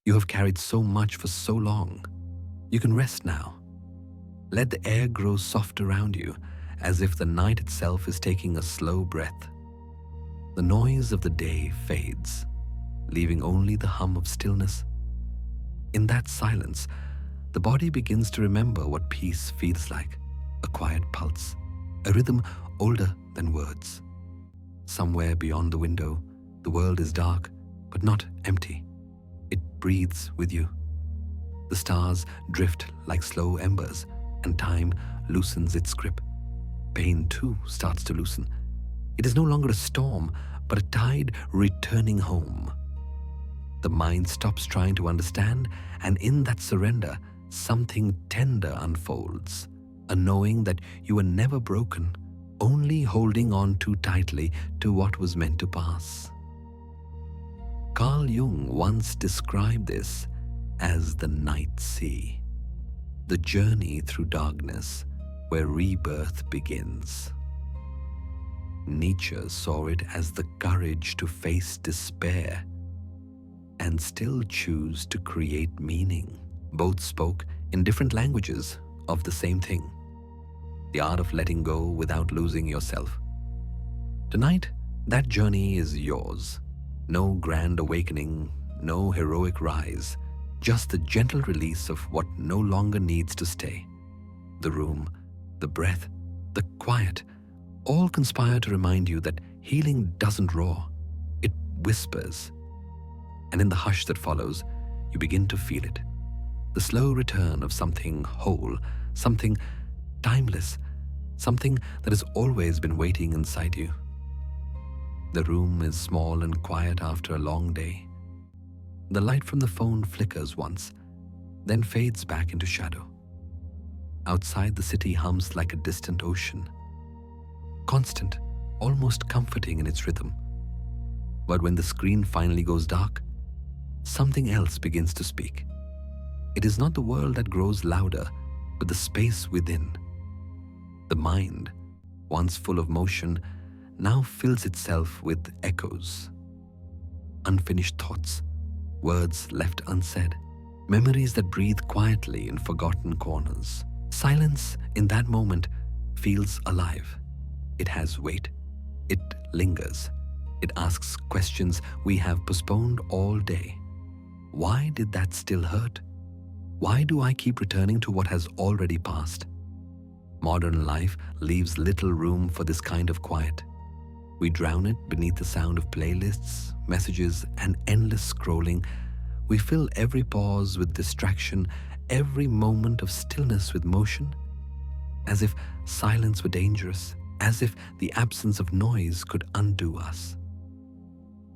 You have carried so much for so long. You can rest now. Let the air grow soft around you, as if the night itself is taking a slow breath. The noise of the day fades, leaving only the hum of stillness. In that silence, the body begins to remember what peace feels like, a quiet pulse, a rhythm older than words. Somewhere beyond the window, the world is dark, but not empty. It breathes with you. The stars drift like slow embers, and time loosens its grip. Pain, too, starts to loosen. It is no longer a storm, but a tide returning home. The mind stops trying to understand, and in that surrender, something tender unfolds, a knowing that you were never broken, only holding on too tightly to what was meant to pass. Carl Jung once described this as the night sea, the journey through darkness where rebirth begins. Nietzsche saw it as the courage to face despair and still choose to create meaning. Both spoke in different languages of the same thing, the art of letting go without losing yourself. Tonight, that journey is yours. No grand awakening, no heroic rise, just the gentle release of what no longer needs to stay. The room, the breath, the quiet, all conspire to remind you that healing doesn't roar, it whispers. And in the hush that follows, you begin to feel it. The slow return of something whole, something timeless, something that has always been waiting inside you. The room is small and quiet after a long day. The light from the phone flickers once, then fades back into shadow. Outside, the city hums like a distant ocean, constant, almost comforting in its rhythm. But when the screen finally goes dark, something else begins to speak. It is not the world that grows louder, but the space within. The mind, once full of motion, now fills itself with echoes. Unfinished thoughts, words left unsaid, memories that breathe quietly in forgotten corners. Silence in that moment feels alive. It has weight. It lingers. It asks questions we have postponed all day. Why did that still hurt? Why do I keep returning to what has already passed? Modern life leaves little room for this kind of quiet. We drown it beneath the sound of playlists, messages, and endless scrolling. We fill every pause with distraction, every moment of stillness with motion, as if silence were dangerous, as if the absence of noise could undo us.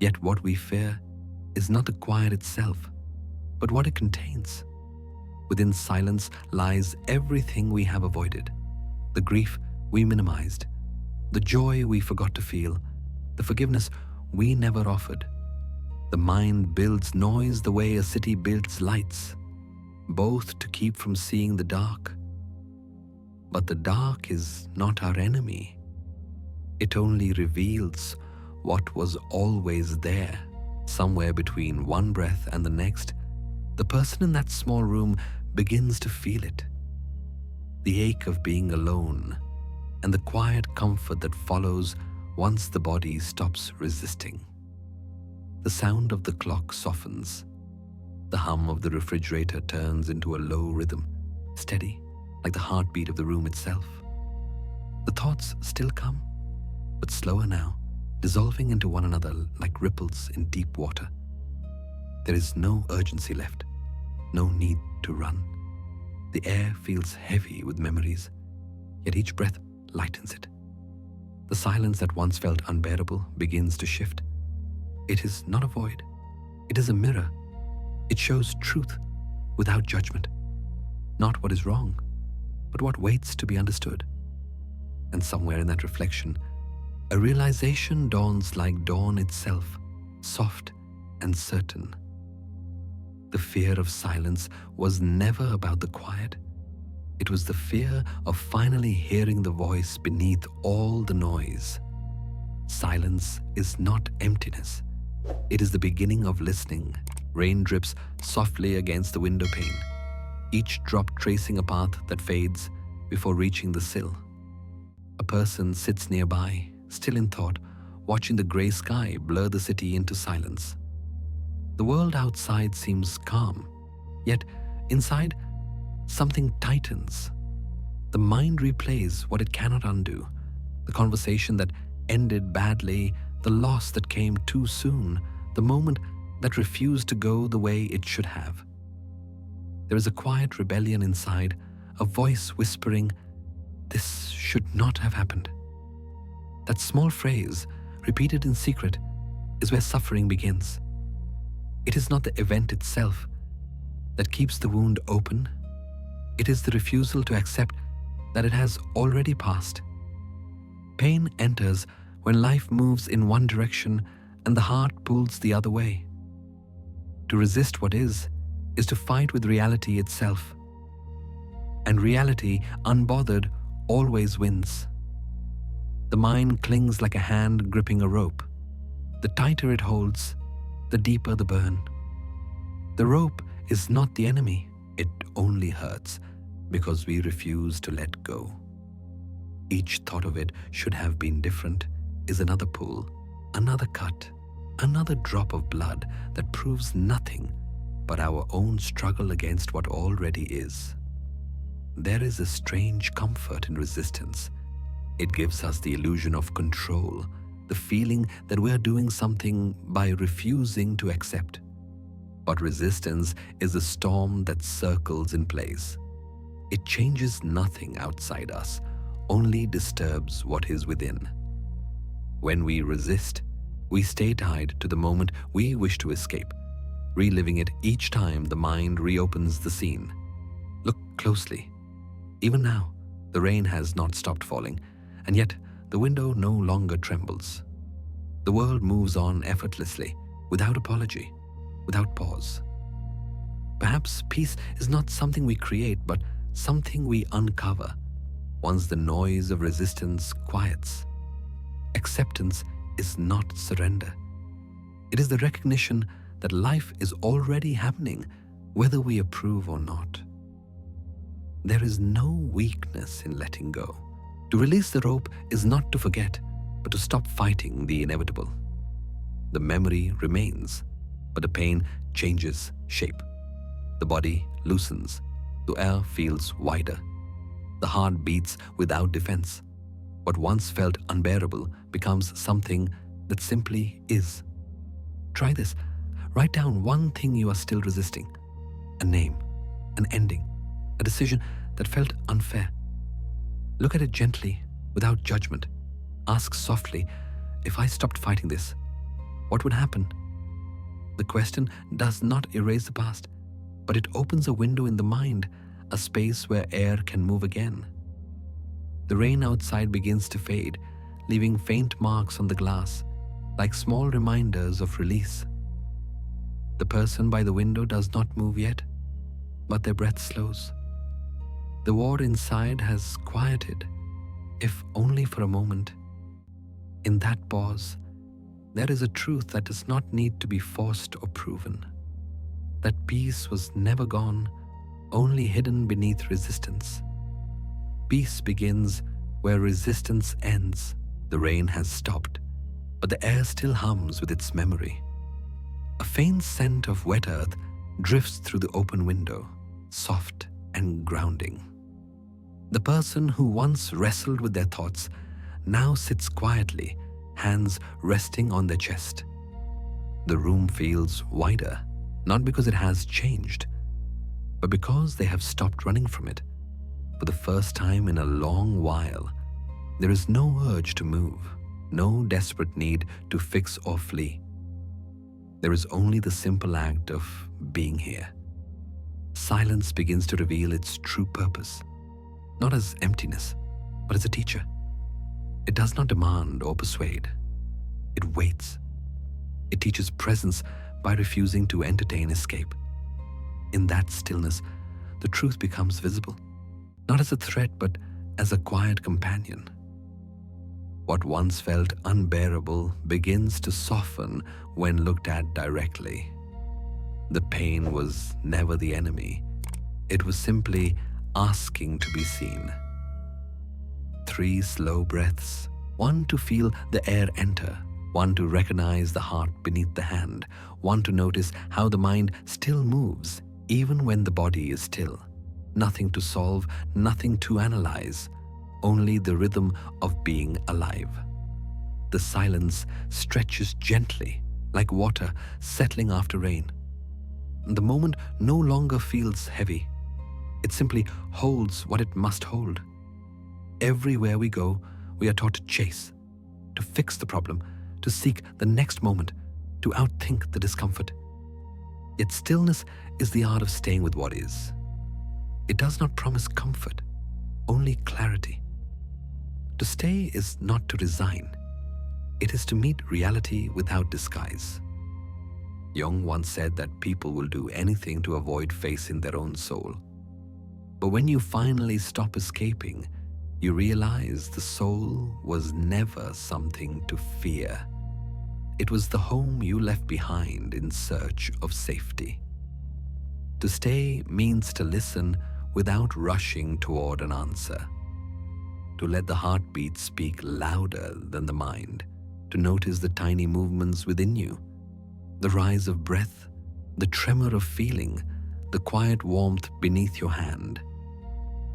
Yet what we fear is not the quiet itself, but what it contains. Within silence lies everything we have avoided, the grief we minimized, the joy we forgot to feel, the forgiveness we never offered. The mind builds noise the way a city builds lights, both to keep from seeing the dark. But the dark is not our enemy. It only reveals what was always there. Somewhere between one breath and the next, the person in that small room begins to feel it. The ache of being alone and the quiet comfort that follows once the body stops resisting. The sound of the clock softens. The hum of the refrigerator turns into a low rhythm, steady, like the heartbeat of the room itself. The thoughts still come, but slower now, dissolving into one another like ripples in deep water. There is no urgency left, no need to run. The air feels heavy with memories, yet each breath lightens it. The silence that once felt unbearable begins to shift. It is not a void, it is a mirror. It shows truth without judgment, not what is wrong, but what waits to be understood. And somewhere in that reflection, a realization dawns like dawn itself, soft and certain. The fear of silence was never about the quiet. It was the fear of finally hearing the voice beneath all the noise. Silence is not emptiness. It is the beginning of listening, Rain drips softly against the window pane, each drop tracing a path that fades before reaching the sill. A person sits nearby, still in thought, watching the grey sky blur the city into silence. The world outside seems calm, yet inside, something tightens. The mind replays what it cannot undo, the conversation that ended badly, the loss that came too soon, the moment that refused to go the way it should have. There is a quiet rebellion inside, a voice whispering, "This should not have happened." That small phrase, repeated in secret, is where suffering begins. It is not the event itself that keeps the wound open. It is the refusal to accept that it has already passed. Pain enters when life moves in one direction and the heart pulls the other way. To resist what is to fight with reality itself. And reality, unbothered, always wins. The mind clings like a hand gripping a rope. The tighter it holds, the deeper the burn. The rope is not the enemy, it only hurts because we refuse to let go. Each thought of it should have been different is another pull, another cut, another drop of blood that proves nothing but our own struggle against what already is. There is a strange comfort in resistance. It gives us the illusion of control, the feeling that we are doing something by refusing to accept. But resistance is a storm that circles in place. It changes nothing outside us, only disturbs what is within. When we resist, we stay tied to the moment we wish to escape, reliving it each time the mind reopens the scene. Look closely. Even now, the rain has not stopped falling, and yet the window no longer trembles. The world moves on effortlessly, without apology, without pause. Perhaps peace is not something we create, but something we uncover once the noise of resistance quiets. Acceptance is not surrender. It is the recognition that life is already happening, whether we approve or not. There is no weakness in letting go. To release the rope is not to forget, but to stop fighting the inevitable. The memory remains, but the pain changes shape. The body loosens, the air feels wider. The heart beats without defense. What once felt unbearable becomes something that simply is. Try this. Write down one thing you are still resisting. A name, an ending, a decision that felt unfair. Look at it gently, without judgment. Ask softly, if I stopped fighting this, what would happen? The question does not erase the past, but it opens a window in the mind, a space where air can move again. The rain outside begins to fade, leaving faint marks on the glass, like small reminders of release. The person by the window does not move yet, but their breath slows. The war inside has quieted, if only for a moment. In that pause, there is a truth that does not need to be forced or proven. That peace was never gone, only hidden beneath resistance. Peace begins where resistance ends. The rain has stopped, but the air still hums with its memory. A faint scent of wet earth drifts through the open window, soft and grounding. The person who once wrestled with their thoughts now sits quietly, hands resting on their chest. The room feels wider, not because it has changed, but because they have stopped running from it. For the first time in a long while, there is no urge to move, no desperate need to fix or flee. There is only the simple act of being here. Silence begins to reveal its true purpose, not as emptiness, but as a teacher. It does not demand or persuade. It waits. It teaches presence by refusing to entertain escape. In that stillness, the truth becomes visible, not as a threat, but as a quiet companion. What once felt unbearable begins to soften when looked at directly. The pain was never the enemy. It was simply asking to be seen. 3 slow breaths, one to feel the air enter, one to recognize the heart beneath the hand, one to notice how the mind still moves even when the body is still. Nothing to solve, nothing to analyze, only the rhythm of being alive. The silence stretches gently, like water settling after rain. The moment no longer feels heavy. It simply holds what it must hold. Everywhere we go, we are taught to chase, to fix the problem, to seek the next moment, to outthink the discomfort. Yet stillness is the art of staying with what is. It does not promise comfort, only clarity. To stay is not to resign. It is to meet reality without disguise. Jung once said that people will do anything to avoid facing their own soul. But when you finally stop escaping, you realize the soul was never something to fear. It was the home you left behind in search of safety. To stay means to listen without rushing toward an answer. To let the heartbeat speak louder than the mind. To notice the tiny movements within you. The rise of breath, the tremor of feeling, the quiet warmth beneath your hand.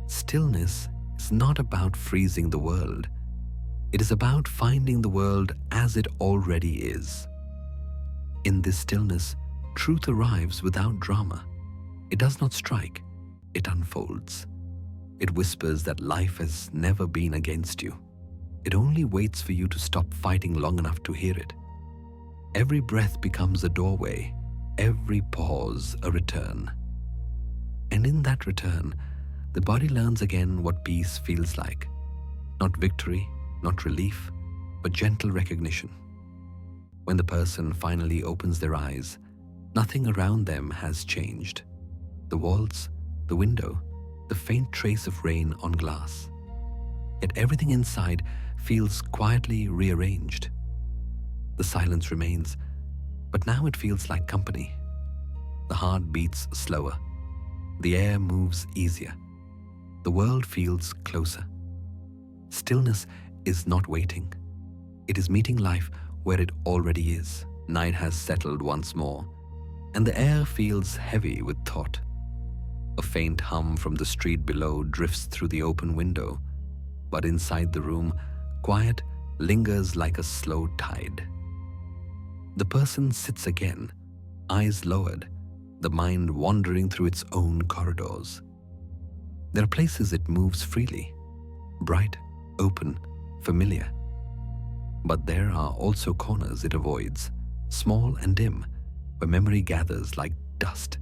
Stillness is not about freezing the world. It is about finding the world as it already is. In this stillness, truth arrives without drama. It does not strike, it unfolds. It whispers that life has never been against you. It only waits for you to stop fighting long enough to hear it. Every breath becomes a doorway, every pause a return. And in that return, the body learns again what peace feels like. Not victory, not relief, but gentle recognition. When the person finally opens their eyes, nothing around them has changed. The walls, the window, the faint trace of rain on glass. Yet everything inside feels quietly rearranged. The silence remains, but now it feels like company. The heart beats slower. The air moves easier. The world feels closer. Stillness is not waiting. It is meeting life where it already is. Night has settled once more, and the air feels heavy with thought. A faint hum from the street below drifts through the open window, but inside the room, quiet lingers like a slow tide. The person sits again, eyes lowered, the mind wandering through its own corridors. There are places it moves freely, bright, open, familiar. But there are also corners it avoids, small and dim, where memory gathers like dust.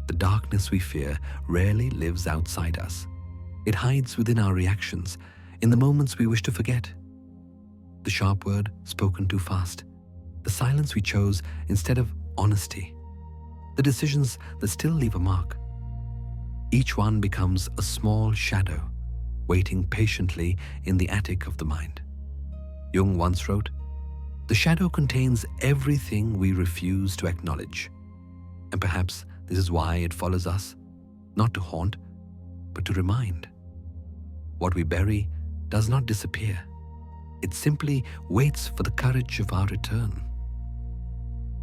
The darkness we fear rarely lives outside us. It hides within our reactions, in the moments we wish to forget. The sharp word spoken too fast, the silence we chose instead of honesty, the decisions that still leave a mark. Each one becomes a small shadow, waiting patiently in the attic of the mind. Jung once wrote, "The shadow contains everything we refuse to acknowledge." And perhaps this is why it follows us, not to haunt, but to remind. What we bury does not disappear. It simply waits for the courage of our return.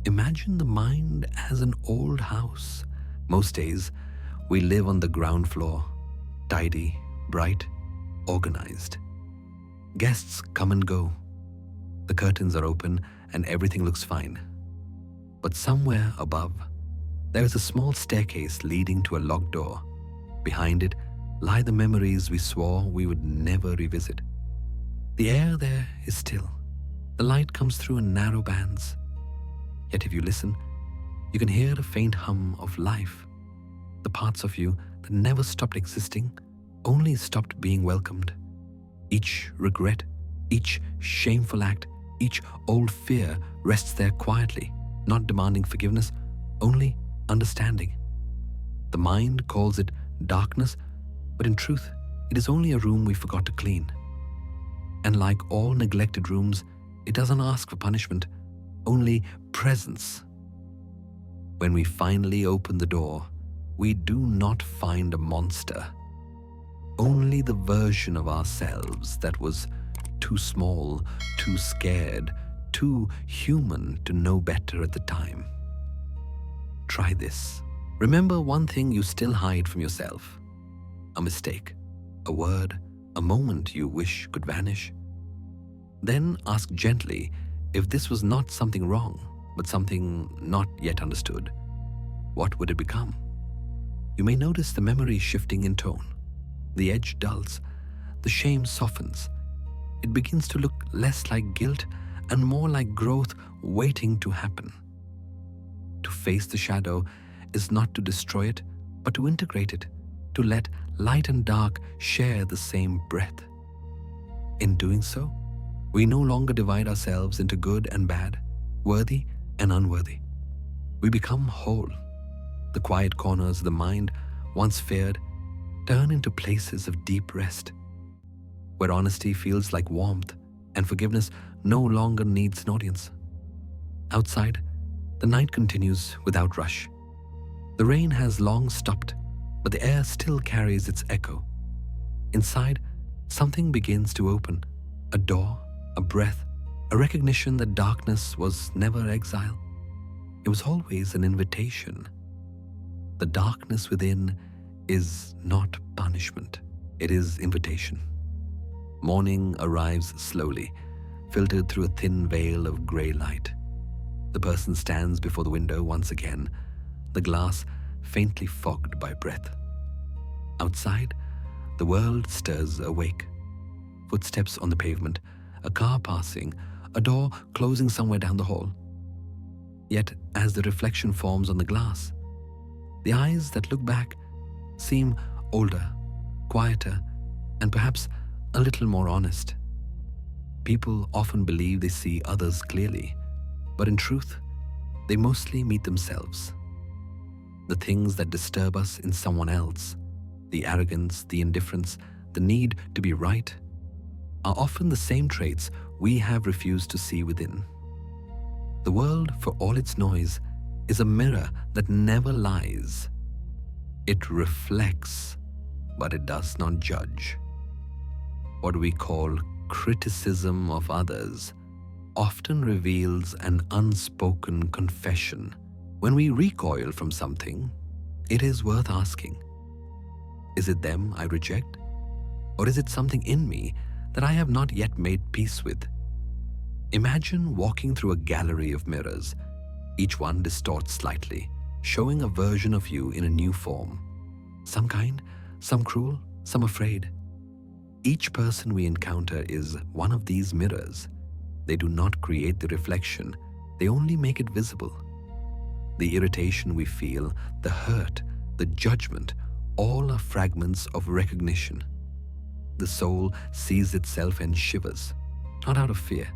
Imagine the mind as an old house. Most days, we live on the ground floor, tidy, bright, organized. Guests come and go. The curtains are open and everything looks fine. But somewhere above, there is a small staircase leading to a locked door. Behind it lie the memories we swore we would never revisit. The air there is still. The light comes through in narrow bands. Yet if you listen, you can hear the faint hum of life. The parts of you that never stopped existing, only stopped being welcomed. Each regret, each shameful act, each old fear rests there quietly, not demanding forgiveness, only understanding. The mind calls it darkness, but in truth, it is only a room we forgot to clean. And like all neglected rooms, it doesn't ask for punishment, only presence. When we finally open the door, we do not find a monster, only the version of ourselves that was too small, too scared, too human to know better at the time. Try this. Remember one thing you still hide from yourself: a mistake, a word, a moment you wish could vanish. Then ask gently if this was not something wrong, but something not yet understood. What would it become? You may notice the memory shifting in tone. The edge dulls, the shame softens. It begins to look less like guilt and more like growth waiting to happen. To face the shadow is not to destroy it, but to integrate it, to let light and dark share the same breath. In doing so, we no longer divide ourselves into good and bad, worthy and unworthy. We become whole. The quiet corners of the mind, once feared, turn into places of deep rest, where honesty feels like warmth and forgiveness no longer needs an audience. Outside, the night continues without rush. The rain has long stopped, but the air still carries its echo. Inside, something begins to open: a door, a breath, a recognition that darkness was never exile. It was always an invitation. The darkness within is not punishment, it is invitation. Morning arrives slowly, filtered through a thin veil of grey light. The person stands before the window once again, the glass faintly fogged by breath. Outside, the world stirs awake. Footsteps on the pavement, a car passing, a door closing somewhere down the hall. Yet, as the reflection forms on the glass, the eyes that look back seem older, quieter, and perhaps a little more honest. People often believe they see others clearly, but in truth, they mostly meet themselves. The things that disturb us in someone else, the arrogance, the indifference, the need to be right, are often the same traits we have refused to see within. The world, for all its noise, is a mirror that never lies. It reflects, but it does not judge. What we call criticism of others often reveals an unspoken confession. When we recoil from something, it is worth asking, is it them I reject? Or is it something in me that I have not yet made peace with? Imagine walking through a gallery of mirrors. Each one distorts slightly, showing a version of you in a new form. Some kind, some cruel, some afraid. Each person we encounter is one of these mirrors. They do not create the reflection, they only make it visible. The irritation we feel, the hurt, the judgment, all are fragments of recognition. The soul sees itself and shivers, not out of fear,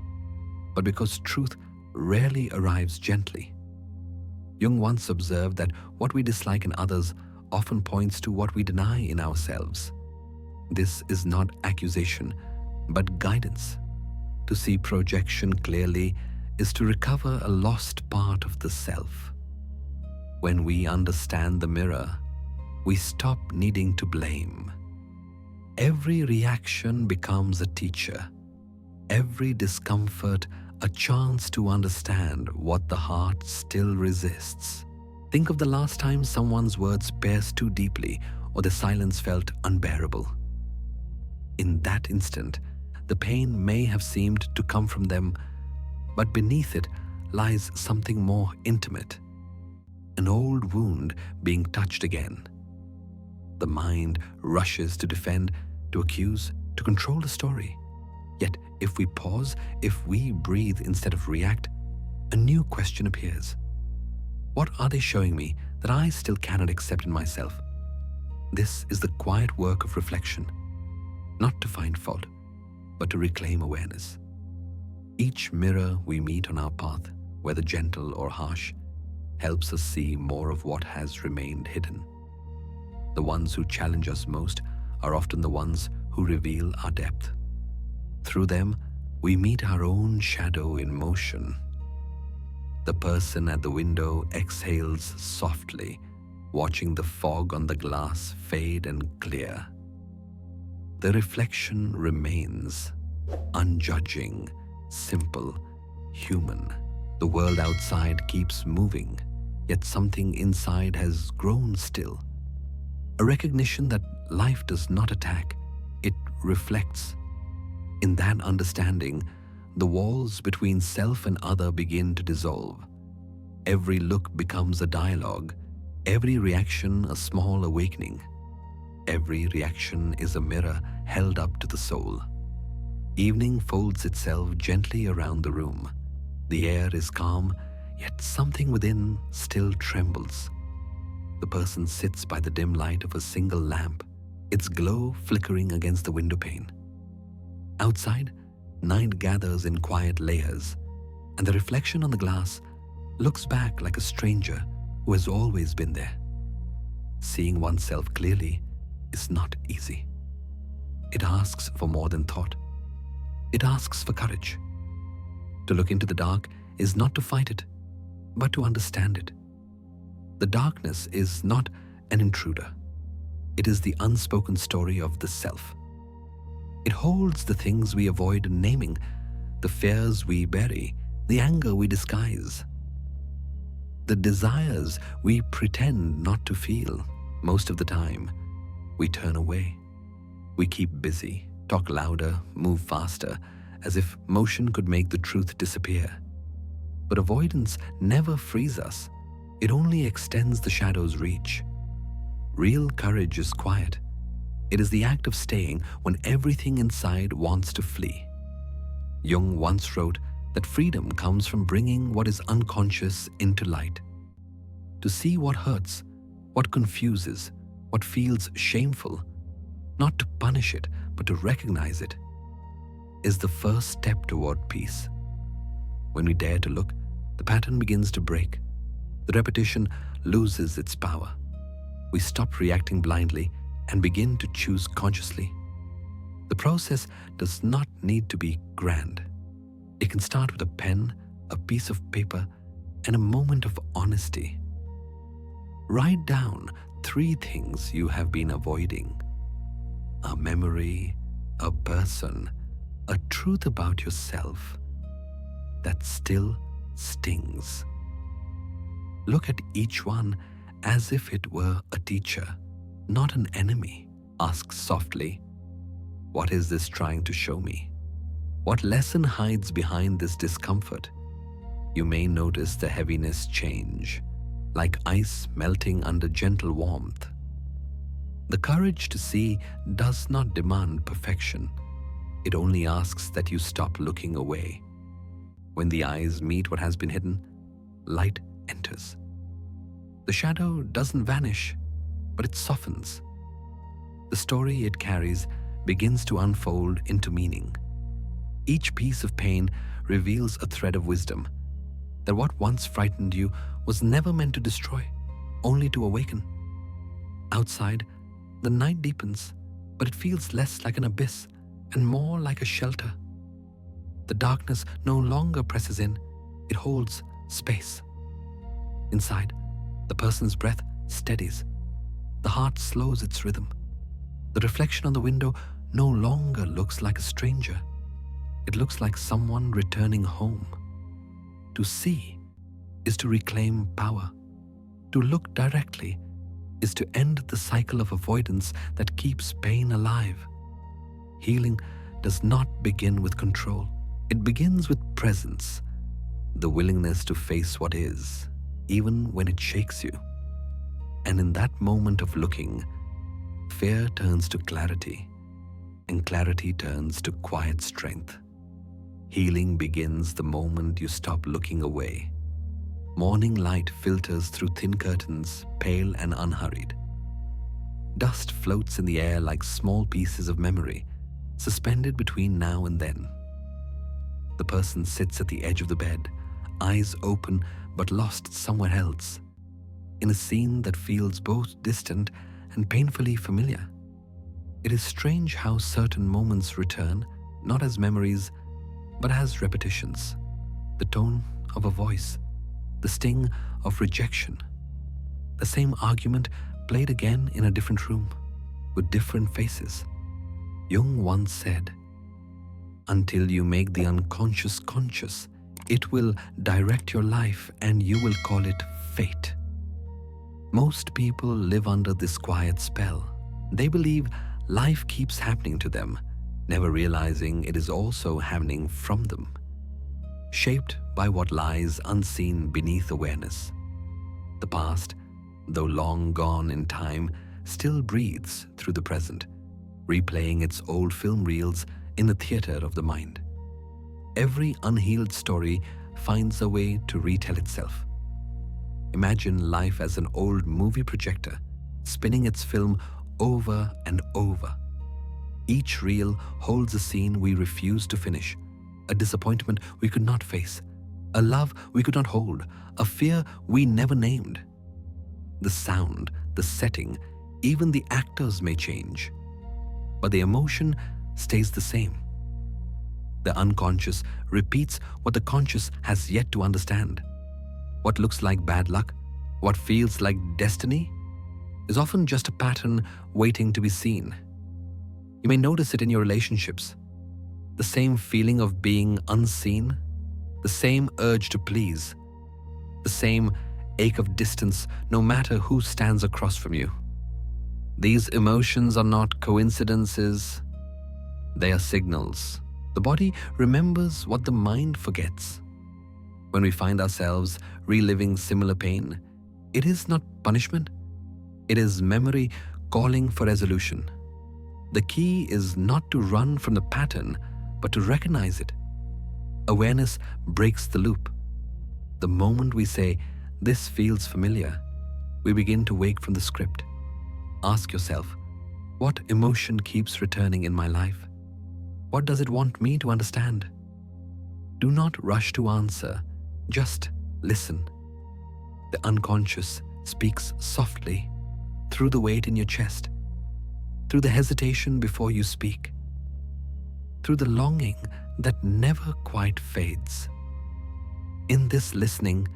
but because truth rarely arrives gently. Jung once observed that what we dislike in others often points to what we deny in ourselves. This is not accusation, but guidance. To see projection clearly is to recover a lost part of the self. When we understand the mirror, we stop needing to blame. Every reaction becomes a teacher. Every discomfort a chance to understand what the heart still resists. Think of the last time someone's words pierced too deeply or the silence felt unbearable. In that instant, the pain may have seemed to come from them, but beneath it lies something more intimate, an old wound being touched again. The mind rushes to defend, to accuse, to control the story. Yet, if we pause, if we breathe instead of react, a new question appears. What are they showing me that I still cannot accept in myself? This is the quiet work of reflection, not to find fault, but to reclaim awareness. Each mirror we meet on our path, whether gentle or harsh, helps us see more of what has remained hidden. The ones who challenge us most are often the ones who reveal our depth. Through them, we meet our own shadow in motion. The person at the window exhales softly, watching the fog on the glass fade and clear. The reflection remains, unjudging, simple, human. The world outside keeps moving, yet something inside has grown still. A recognition that life does not attack, it reflects. In that understanding, the walls between self and other begin to dissolve. Every look becomes a dialogue, every reaction a small awakening. Every reaction is a mirror held up to the soul. Evening folds itself gently around the room. The air is calm, yet something within still trembles. The person sits by the dim light of a single lamp, its glow flickering against the window pane. Outside, night gathers in quiet layers, and the reflection on the glass looks back like a stranger who has always been there. Seeing oneself clearly is not easy. It asks for more than thought. It asks for courage. To look into the dark is not to fight it, but to understand it. The darkness is not an intruder. It is the unspoken story of the self. It holds the things we avoid naming, the fears we bury, the anger we disguise, the desires we pretend not to feel. Most of the time, we turn away. We keep busy, talk louder, move faster, as if motion could make the truth disappear. But avoidance never frees us. It only extends the shadow's reach. Real courage is quiet. It is the act of staying when everything inside wants to flee. Jung once wrote that freedom comes from bringing what is unconscious into light. To see what hurts, what confuses, what feels shameful, not to punish it, but to recognize it, is the first step toward peace. When we dare to look, the pattern begins to break. The repetition loses its power. We stop reacting blindly and begin to choose consciously. The process does not need to be grand. It can start with a pen, a piece of paper, and a moment of honesty. Write down 3 things you have been avoiding: a memory, a person, a truth about yourself that still stings. Look at each one as if it were a teacher, not an enemy. Ask softly, what is this trying to show me? What lesson hides behind this discomfort? You may notice the heaviness change, like ice melting under gentle warmth. The courage to see does not demand perfection. It only asks that you stop looking away. When the eyes meet what has been hidden, light enters. The shadow doesn't vanish, but it softens. The story it carries begins to unfold into meaning. Each piece of pain reveals a thread of wisdom, that what once frightened you was never meant to destroy, only to awaken. Outside, the night deepens, but it feels less like an abyss and more like a shelter. The darkness no longer presses in, it holds space. Inside, the person's breath steadies. The heart slows its rhythm. The reflection on the window no longer looks like a stranger. It looks like someone returning home. To see is to reclaim power. To look directly is to end the cycle of avoidance that keeps pain alive. Healing does not begin with control. It begins with presence, the willingness to face what is, even when it shakes you. And in that moment of looking, fear turns to clarity, and clarity turns to quiet strength. Healing begins the moment you stop looking away. Morning light filters through thin curtains, pale and unhurried. Dust floats in the air like small pieces of memory, suspended between now and then. The person sits at the edge of the bed, eyes open but lost somewhere else, in a scene that feels both distant and painfully familiar. It is strange how certain moments return, not as memories, but as repetitions. The tone of a voice, the sting of rejection. The same argument played again in a different room, with different faces. Jung once said, "Until you make the unconscious conscious, it will direct your life and you will call it fate." Most people live under this quiet spell. They believe life keeps happening to them, never realizing it is also happening from them, shaped by what lies unseen beneath awareness. The past, though long gone in time, still breathes through the present, replaying its old film reels in the theater of the mind. Every unhealed story finds a way to retell itself. Imagine life as an old movie projector, spinning its film over and over. Each reel holds a scene we refuse to finish, a disappointment we could not face, a love we could not hold, a fear we never named. The sound, the setting, even the actors may change, but the emotion stays the same. The unconscious repeats what the conscious has yet to understand. What looks like bad luck, what feels like destiny, is often just a pattern waiting to be seen. You may notice it in your relationships. The same feeling of being unseen, the same urge to please, the same ache of distance no matter who stands across from you. These emotions are not coincidences, they are signals. The body remembers what the mind forgets. When we find ourselves reliving similar pain, it is not punishment, it is memory calling for resolution. The key is not to run from the pattern, but to recognize it. Awareness breaks the loop. The moment we say, "This feels familiar," we begin to wake from the script. Ask yourself, what emotion keeps returning in my life? What does it want me to understand? Do not rush to answer, just listen. The unconscious speaks softly, through the weight in your chest, through the hesitation before you speak, through the longing that never quite fades. In this listening,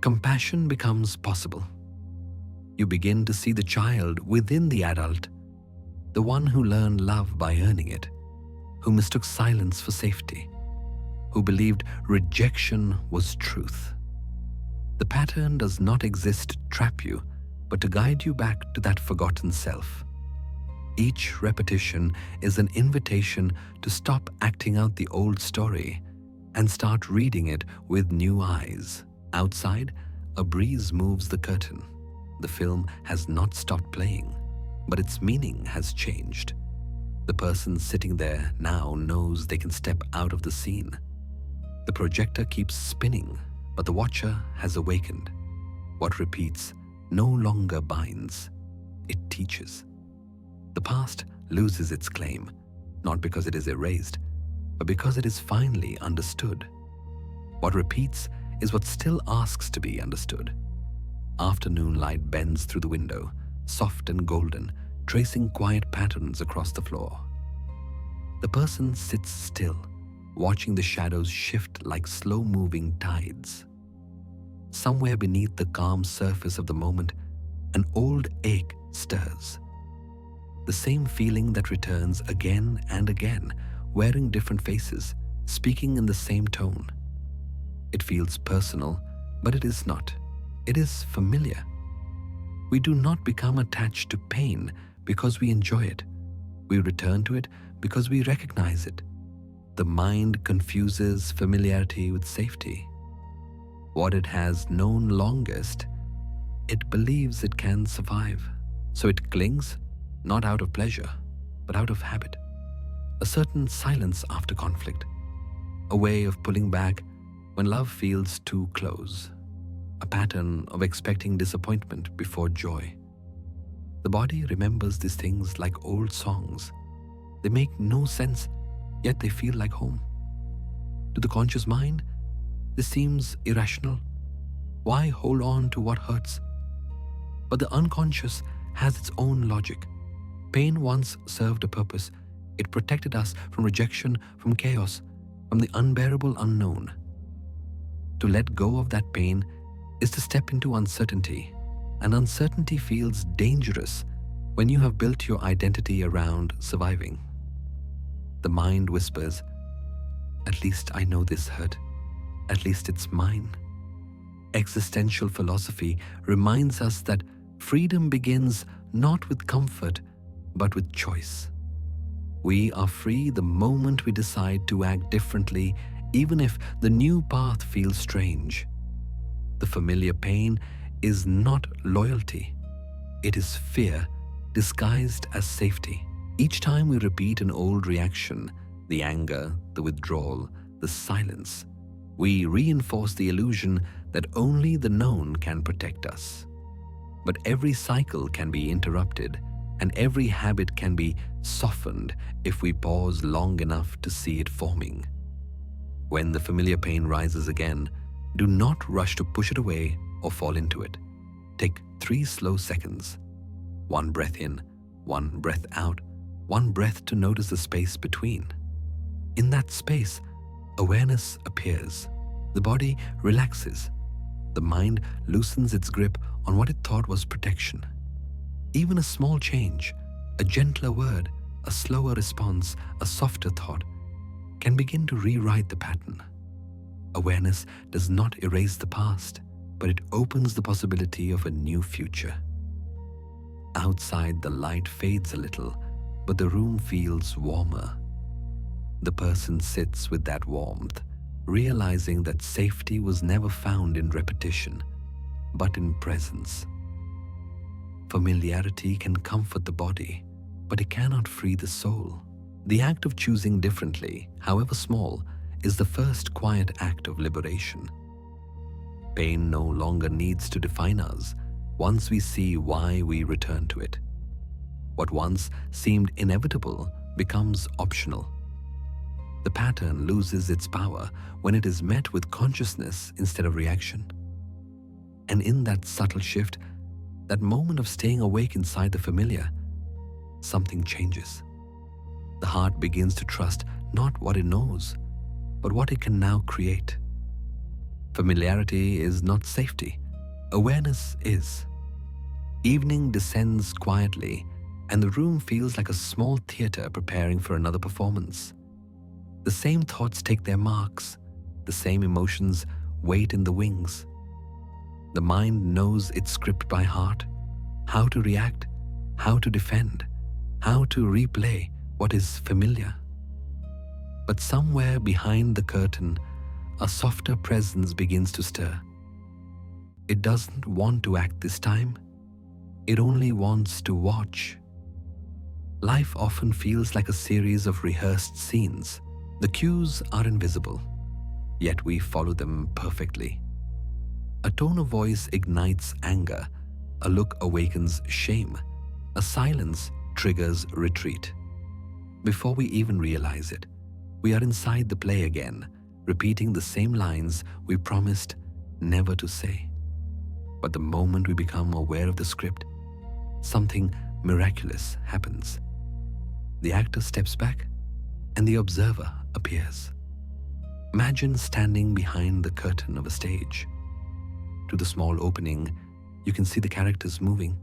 compassion becomes possible. You begin to see the child within the adult, the one who learned love by earning it, who mistook silence for safety, who believed rejection was truth. The pattern does not exist to trap you, but to guide you back to that forgotten self. Each repetition is an invitation to stop acting out the old story and start reading it with new eyes. Outside, a breeze moves the curtain. The film has not stopped playing, but its meaning has changed. The person sitting there now knows they can step out of the scene. The projector keeps spinning, but the watcher has awakened. What repeats no longer binds, it teaches. The past loses its claim, not because it is erased, but because it is finally understood. What repeats is what still asks to be understood. Afternoon light bends through the window, soft and golden, tracing quiet patterns across the floor. The person sits still, watching the shadows shift like slow-moving tides. Somewhere beneath the calm surface of the moment, an old ache stirs. The same feeling that returns again and again, wearing different faces, speaking in the same tone. It feels personal, but it is not. It is familiar. We do not become attached to pain because we enjoy it. We return to it because we recognize it. The mind confuses familiarity with safety. What it has known longest, it believes it can survive. So it clings, not out of pleasure, but out of habit. A certain silence after conflict, a way of pulling back when love feels too close, a pattern of expecting disappointment before joy. The body remembers these things like old songs. They make no sense, yet they feel like home. To the conscious mind, this seems irrational. Why hold on to what hurts? But the unconscious has its own logic. Pain once served a purpose. It protected us from rejection, from chaos, from the unbearable unknown. To let go of that pain is to step into uncertainty, and uncertainty feels dangerous when you have built your identity around surviving. The mind whispers, "At least I know this hurt. At least it's mine." Existential philosophy reminds us that freedom begins not with comfort, but with choice. We are free the moment we decide to act differently, even if the new path feels strange. The familiar pain is not loyalty. It is fear disguised as safety. Each time we repeat an old reaction, the anger, the withdrawal, the silence, we reinforce the illusion that only the known can protect us. But every cycle can be interrupted, and every habit can be softened if we pause long enough to see it forming. When the familiar pain rises again, do not rush to push it away or fall into it. Take 3 slow seconds. 1 breath in, 1 breath out, 1 breath to notice the space between. In that space, awareness appears. The body relaxes. The mind loosens its grip on what it thought was protection. Even a small change, a gentler word, a slower response, a softer thought, can begin to rewrite the pattern. Awareness does not erase the past, but it opens the possibility of a new future. Outside, the light fades a little, but the room feels warmer. The person sits with that warmth, realizing that safety was never found in repetition, but in presence. Familiarity can comfort the body, but it cannot free the soul. The act of choosing differently, however small, is the first quiet act of liberation. Pain no longer needs to define us once we see why we return to it. What once seemed inevitable becomes optional. The pattern loses its power when it is met with consciousness instead of reaction. And in that subtle shift, that moment of staying awake inside the familiar, something changes. The heart begins to trust not what it knows, but what it can now create. Familiarity is not safety. Awareness is. Evening descends quietly, and the room feels like a small theater preparing for another performance. The same thoughts take their marks. The same emotions wait in the wings. The mind knows its script by heart, how to react, how to defend, how to replay what is familiar. But somewhere behind the curtain, a softer presence begins to stir. It doesn't want to act this time. It only wants to watch. Life often feels like a series of rehearsed scenes. The cues are invisible, yet we follow them perfectly. A tone of voice ignites anger, a look awakens shame, a silence triggers retreat. Before we even realize it, we are inside the play again, repeating the same lines we promised never to say. But the moment we become aware of the script, something miraculous happens. The actor steps back, and the observer appears. Imagine standing behind the curtain of a stage. Through the small opening, you can see the characters moving,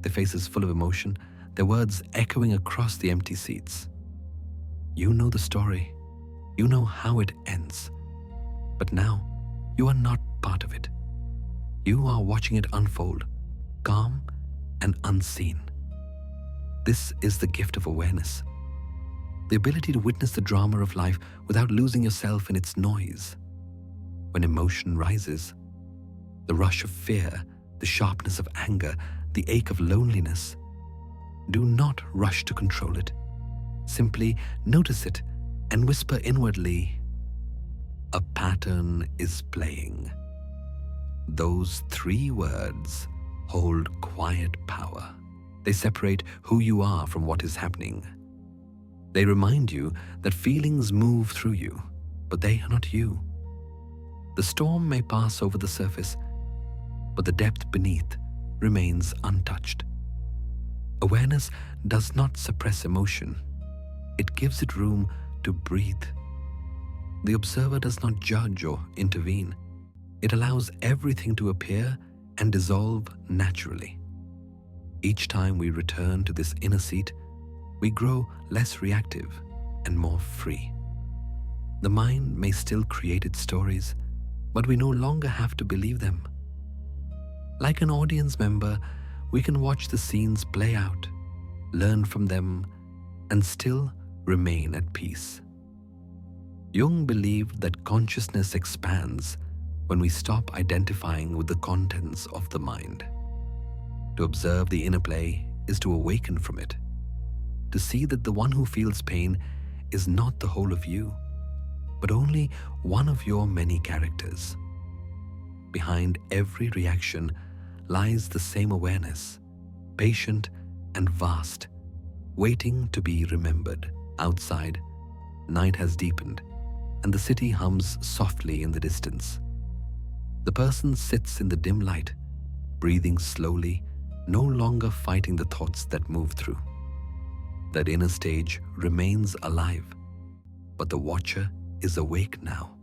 their faces full of emotion, their words echoing across the empty seats. You know the story. You know how it ends. But now, you are not part of it. You are watching it unfold, calm and unseen. This is the gift of awareness. The ability to witness the drama of life without losing yourself in its noise. When emotion rises, the rush of fear, the sharpness of anger, the ache of loneliness, do not rush to control it. Simply notice it and whisper inwardly, "A pattern is playing." Those 3 words hold quiet power. They separate who you are from what is happening. They remind you that feelings move through you, but they are not you. The storm may pass over the surface, but the depth beneath remains untouched. Awareness does not suppress emotion. It gives it room to breathe. The observer does not judge or intervene. It allows everything to appear and dissolve naturally. Each time we return to this inner seat, we grow less reactive and more free. The mind may still create its stories, but we no longer have to believe them. Like an audience member, we can watch the scenes play out, learn from them, and still remain at peace. Jung believed that consciousness expands when we stop identifying with the contents of the mind. To observe the inner play is to awaken from it, to see that the one who feels pain is not the whole of you, but only one of your many characters. Behind every reaction lies the same awareness, patient and vast, waiting to be remembered. Outside, night has deepened, and the city hums softly in the distance. The person sits in the dim light, breathing slowly, no longer fighting the thoughts that move through. That inner stage remains alive, but the watcher is awake now.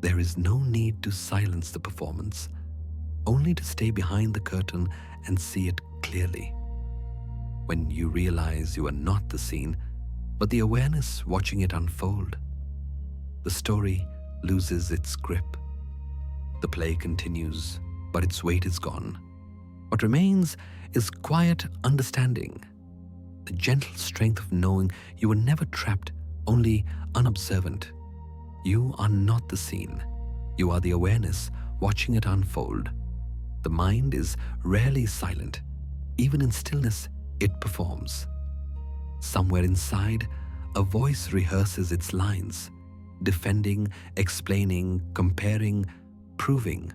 There is no need to silence the performance, only to stay behind the curtain and see it clearly. When you realize you are not the scene, but the awareness watching it unfold, the story loses its grip. The play continues, but its weight is gone. What remains is quiet understanding, the gentle strength of knowing you were never trapped, only unobservant. You are not the scene. You are the awareness watching it unfold. The mind is rarely silent. Even in stillness, it performs. Somewhere inside, a voice rehearses its lines, defending, explaining, comparing, proving.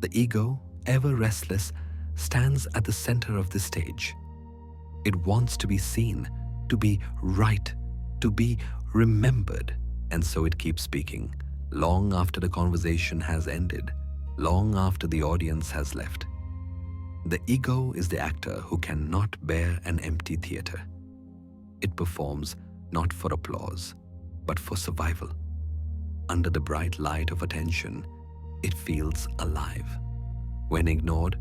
The ego, ever restless, stands at the center of the stage. It wants to be seen, to be right, to be remembered, and so it keeps speaking, long after the conversation has ended, long after the audience has left. The ego is the actor who cannot bear an empty theater. It performs not for applause, but for survival. Under the bright light of attention, it feels alive. When ignored,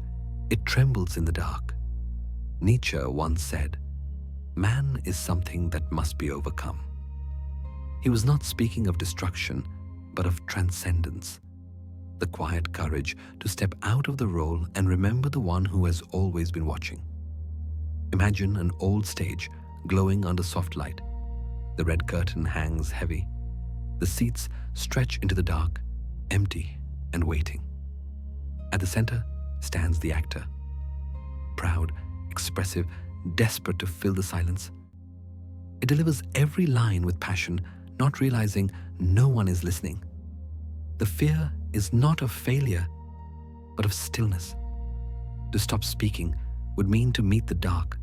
it trembles in the dark. Nietzsche once said, "Man is something that must be overcome." He was not speaking of destruction, but of transcendence, the quiet courage to step out of the role and remember the one who has always been watching. Imagine an old stage glowing under soft light. The red curtain hangs heavy. The seats stretch into the dark, empty and waiting. At the center stands the actor, proud, expressive, desperate to fill the silence. It delivers every line with passion, not realizing no one is listening. The fear is not of failure, but of stillness. To stop speaking would mean to meet the dark,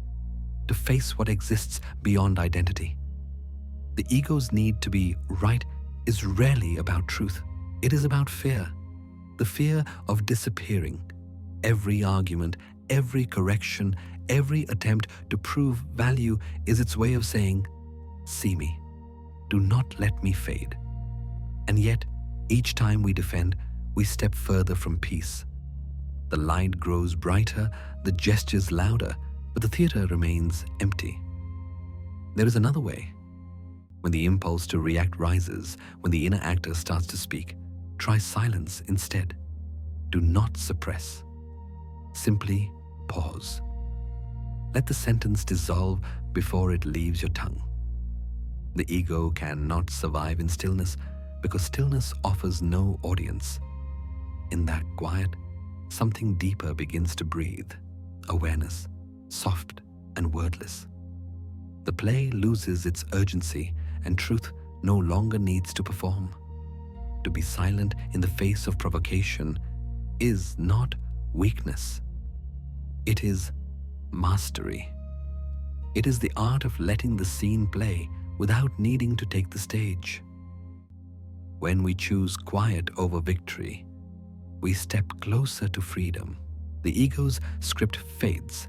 to face what exists beyond identity. The ego's need to be right is rarely about truth. It is about fear, the fear of disappearing. Every argument, every correction, every attempt to prove value is its way of saying, "See me, do not let me fade." And yet, each time we defend, we step further from peace. The light grows brighter, the gestures louder, but the theater remains empty. There is another way. When the impulse to react rises, when the inner actor starts to speak, try silence instead. Do not suppress. Simply pause. Let the sentence dissolve before it leaves your tongue. The ego cannot survive in stillness because stillness offers no audience. In that quiet, something deeper begins to breathe, awareness, soft and wordless. The play loses its urgency and truth no longer needs to perform. To be silent in the face of provocation is not weakness. It is mastery. It is the art of letting the scene play without needing to take the stage. When we choose quiet over victory, we step closer to freedom. The ego's script fades,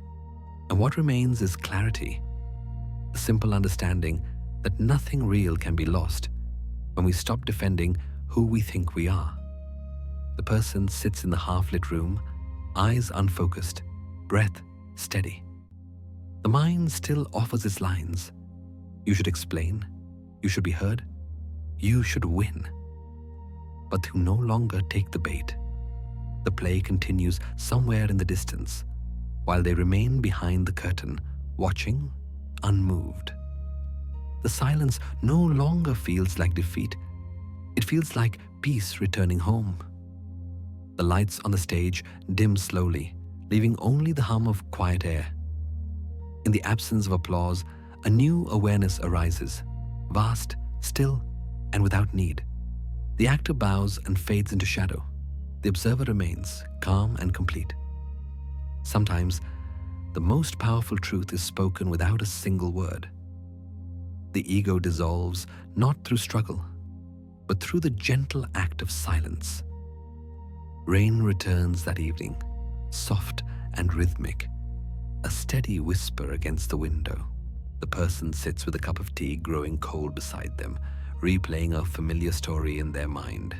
and what remains is clarity, the simple understanding that nothing real can be lost when we stop defending who we think we are. The person sits in the half-lit room, eyes unfocused, breath steady. The mind still offers its lines. You should explain. You should be heard. You should win. But to no longer take the bait. The play continues somewhere in the distance, while they remain behind the curtain, watching, unmoved. The silence no longer feels like defeat. It feels like peace returning home. The lights on the stage dim slowly, leaving only the hum of quiet air. In the absence of applause, a new awareness arises, vast, still, and without need. The actor bows and fades into shadow. The observer remains, calm and complete. Sometimes, the most powerful truth is spoken without a single word. The ego dissolves not through struggle, but through the gentle act of silence. Rain returns that evening, soft and rhythmic, a steady whisper against the window. The person sits with a cup of tea growing cold beside them, replaying a familiar story in their mind.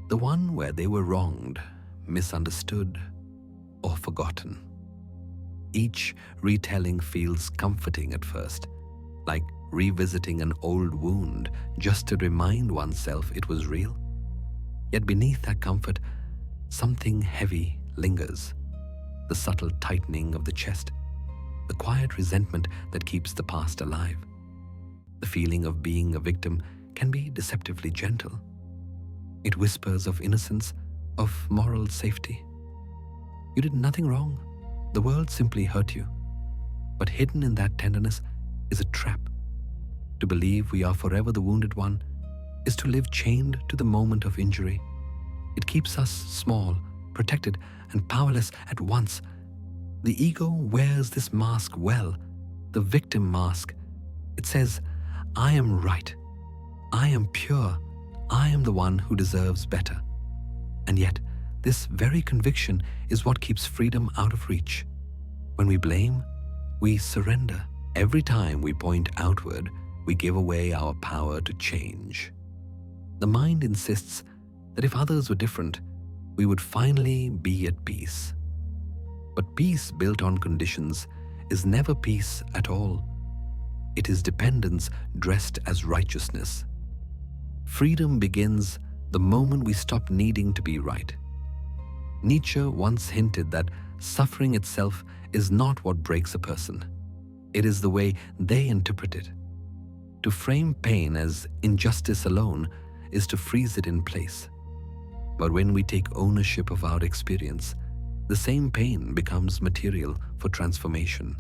The one where they were wronged, misunderstood, or forgotten. Each retelling feels comforting at first, like revisiting an old wound just to remind oneself it was real. Yet beneath that comfort, something heavy lingers. The subtle tightening of the chest, the quiet resentment that keeps the past alive. The feeling of being a victim can be deceptively gentle. It whispers of innocence, of moral safety. You did nothing wrong. The world simply hurt you. But hidden in that tenderness is a trap. To believe we are forever the wounded one is to live chained to the moment of injury. It keeps us small, protected, and powerless at once. The ego wears this mask well, the victim mask. It says, I am right. I am pure. I am the one who deserves better. And yet, this very conviction is what keeps freedom out of reach. When we blame, we surrender. Every time we point outward, we give away our power to change. The mind insists that if others were different, we would finally be at peace. But peace built on conditions is never peace at all. It is dependence dressed as righteousness. Freedom begins the moment we stop needing to be right. Nietzsche once hinted that suffering itself is not what breaks a person. It is the way they interpret it. To frame pain as injustice alone is to freeze it in place. But when we take ownership of our experience, the same pain becomes material for transformation.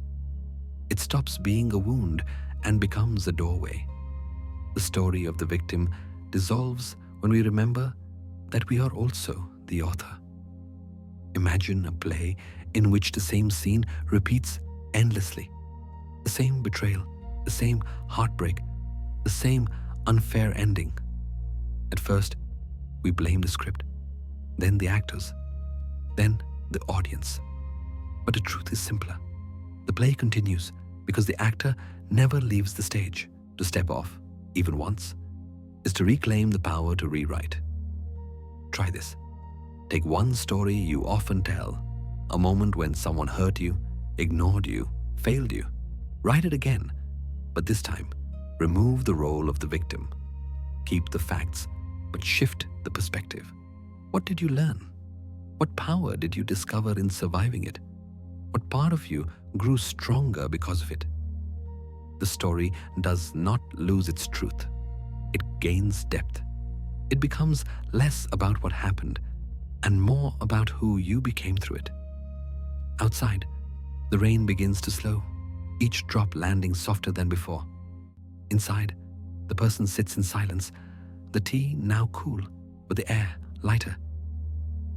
It stops being a wound and becomes a doorway. The story of the victim dissolves when we remember that we are also the author. Imagine a play in which the same scene repeats endlessly. The same betrayal, the same heartbreak, the same unfair ending. At first, we blame the script, then the actors, then the audience. But the truth is simpler. The play continues because the actor never leaves the stage. To step off, even once, is to reclaim the power to rewrite. Try this. Take one story you often tell, a moment when someone hurt you, ignored you, failed you. Write it again, but this time, remove the role of the victim. Keep the facts, but shift the perspective. What did you learn? What power did you discover in surviving it? What part of you grew stronger because of it? The story does not lose its truth. It gains depth. It becomes less about what happened and more about who you became through it. Outside, the rain begins to slow, each drop landing softer than before. Inside, the person sits in silence, the tea now cool, but the air lighter.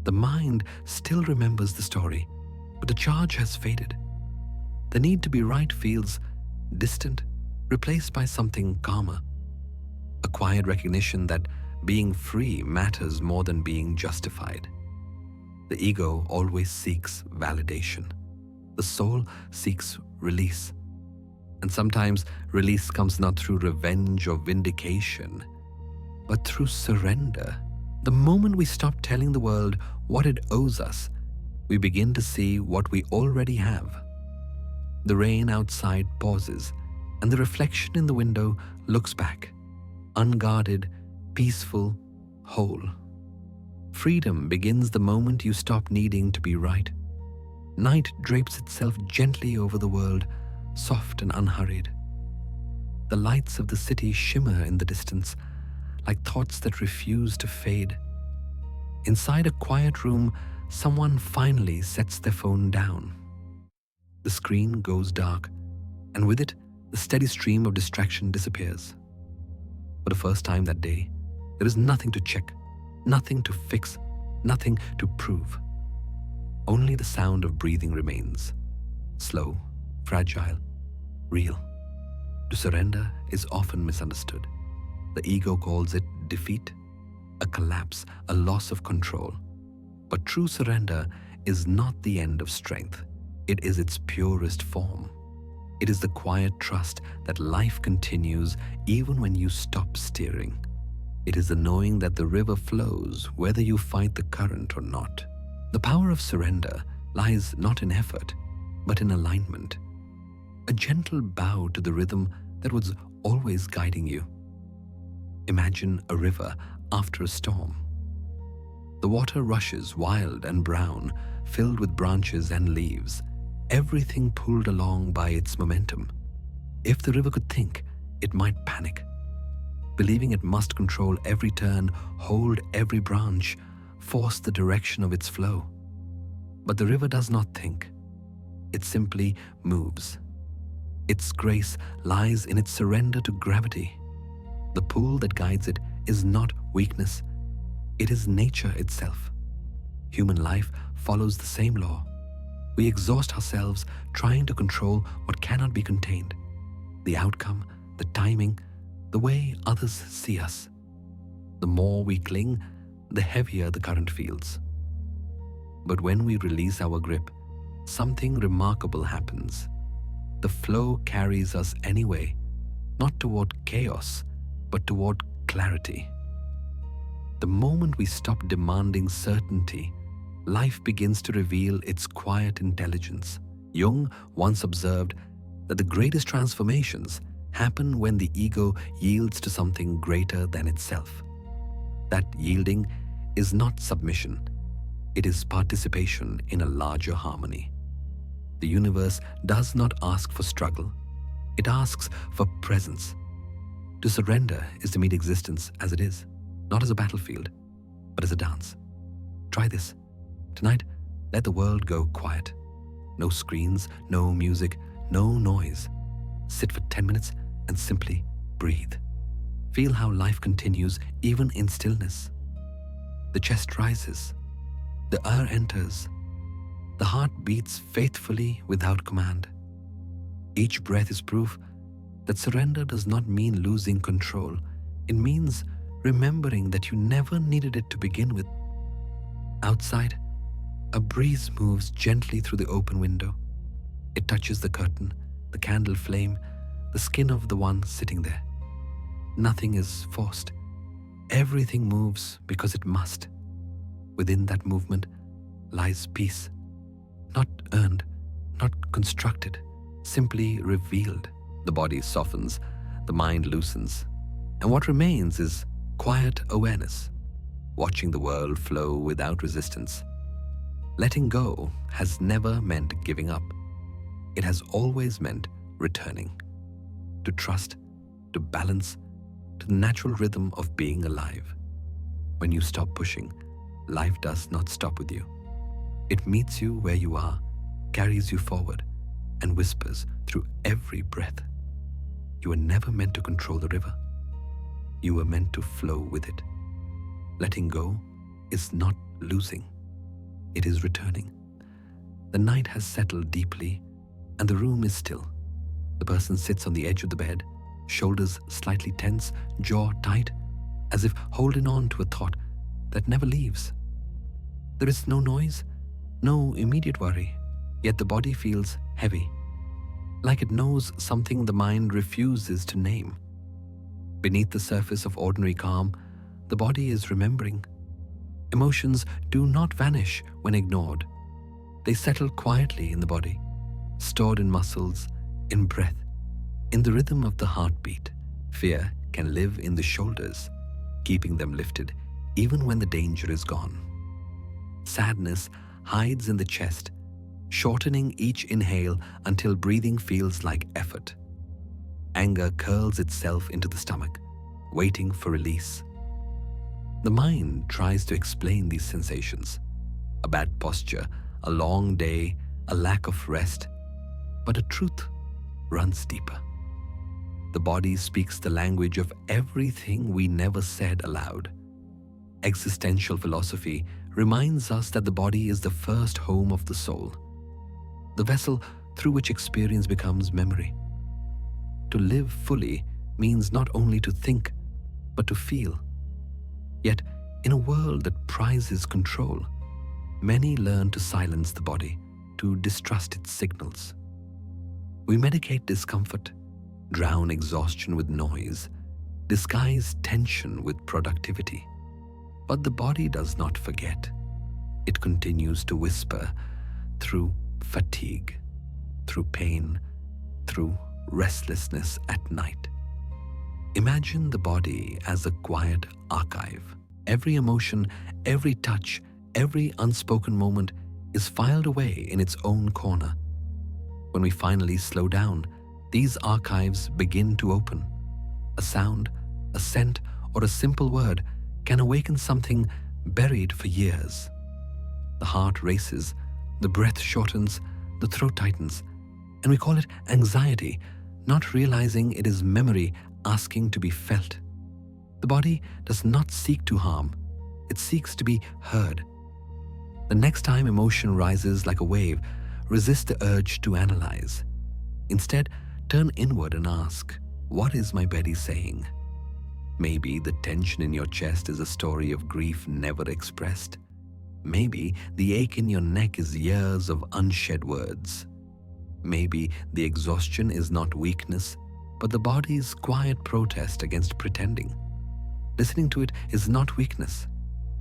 The mind still remembers the story, but the charge has faded. The need to be right feels distant, replaced by something calmer. A quiet recognition that being free matters more than being justified. The ego always seeks validation. The soul seeks release. And sometimes release comes not through revenge or vindication, but through surrender, The moment we stop telling the world what it owes us, we begin to see what we already have. The rain outside pauses, and the reflection in the window looks back, unguarded, peaceful, whole. Freedom begins the moment you stop needing to be right. Night drapes itself gently over the world, soft and unhurried. The lights of the city shimmer in the distance, like thoughts that refuse to fade. Inside a quiet room, someone finally sets their phone down. The screen goes dark, and with it, the steady stream of distraction disappears. For the first time that day, there is nothing to check, nothing to fix, nothing to prove. Only the sound of breathing remains, slow, fragile, real. To surrender is often misunderstood. The ego calls it defeat, a collapse, a loss of control. But true surrender is not the end of strength. It is its purest form. It is the quiet trust that life continues even when you stop steering. It is the knowing that the river flows whether you fight the current or not. The power of surrender lies not in effort, but in alignment. A gentle bow to the rhythm that was always guiding you. Imagine a river after a storm. The water rushes wild and brown, filled with branches and leaves, everything pulled along by its momentum. If the river could think, it might panic, believing it must control every turn, hold every branch, force the direction of its flow. But the river does not think. It simply moves. Its grace lies in its surrender to gravity. The pull that guides it is not weakness. It is nature itself. Human life follows the same law. We exhaust ourselves trying to control what cannot be contained. The outcome, the timing, the way others see us. The more we cling, the heavier the current feels. But when we release our grip, something remarkable happens. The flow carries us anyway, not toward chaos, but toward clarity. The moment we stop demanding certainty, life begins to reveal its quiet intelligence. Jung once observed that the greatest transformations happen when the ego yields to something greater than itself. That yielding is not submission. It is participation in a larger harmony. The universe does not ask for struggle. It asks for presence. To surrender is to meet existence as it is, not as a battlefield, but as a dance. Try this. Tonight, let the world go quiet. No screens, no music, no noise. Sit for 10 minutes and simply breathe. Feel how life continues even in stillness. The chest rises. The air enters. The heart beats faithfully without command. Each breath is proof that surrender does not mean losing control. It means remembering that you never needed it to begin with. Outside, a breeze moves gently through the open window. It touches the curtain, the candle flame, the skin of the one sitting there. Nothing is forced. Everything moves because it must. Within that movement lies peace, not earned, not constructed, simply revealed. The body softens, the mind loosens, and what remains is quiet awareness, watching the world flow without resistance. Letting go has never meant giving up. It has always meant returning, to trust, to balance, to the natural rhythm of being alive. When you stop pushing, life does not stop with you. It meets you where you are, carries you forward, and whispers through every breath. You were never meant to control the river. You were meant to flow with it. Letting go is not losing. It is returning. The night has settled deeply, and the room is still. The person sits on the edge of the bed, shoulders slightly tense, jaw tight, as if holding on to a thought that never leaves. There is no noise, no immediate worry, yet the body feels heavy, like it knows something the mind refuses to name. Beneath the surface of ordinary calm, the body is remembering, Emotions do not vanish when ignored. They settle quietly in the body, stored in muscles, in breath, in the rhythm of the heartbeat. Fear can live in the shoulders, keeping them lifted even when the danger is gone. Sadness hides in the chest, shortening each inhale until breathing feels like effort. Anger curls itself into the stomach, waiting for release. The mind tries to explain these sensations: a bad posture, a long day, a lack of rest. But a truth runs deeper. The body speaks the language of everything we never said aloud. Existential philosophy reminds us that the body is the first home of the soul, the vessel through which experience becomes memory. To live fully means not only to think, but to feel. Yet, in a world that prizes control, many learn to silence the body, to distrust its signals. We medicate discomfort, drown exhaustion with noise, disguise tension with productivity. But the body does not forget. It continues to whisper through fatigue, through pain, through restlessness at night. Imagine the body as a quiet archive. Every emotion, every touch, every unspoken moment is filed away in its own corner. When we finally slow down, these archives begin to open. A sound, a scent, or a simple word can awaken something buried for years. The heart races, the breath shortens, the throat tightens, and we call it anxiety, not realizing it is memory asking to be felt. The body does not seek to harm, it seeks to be heard. The next time emotion rises like a wave, resist the urge to analyze. Instead, turn inward and ask, what is my body saying? Maybe the tension in your chest is a story of grief never expressed. Maybe the ache in your neck is years of unshed words. Maybe the exhaustion is not weakness, but the body's quiet protest against pretending. Listening to it is not weakness,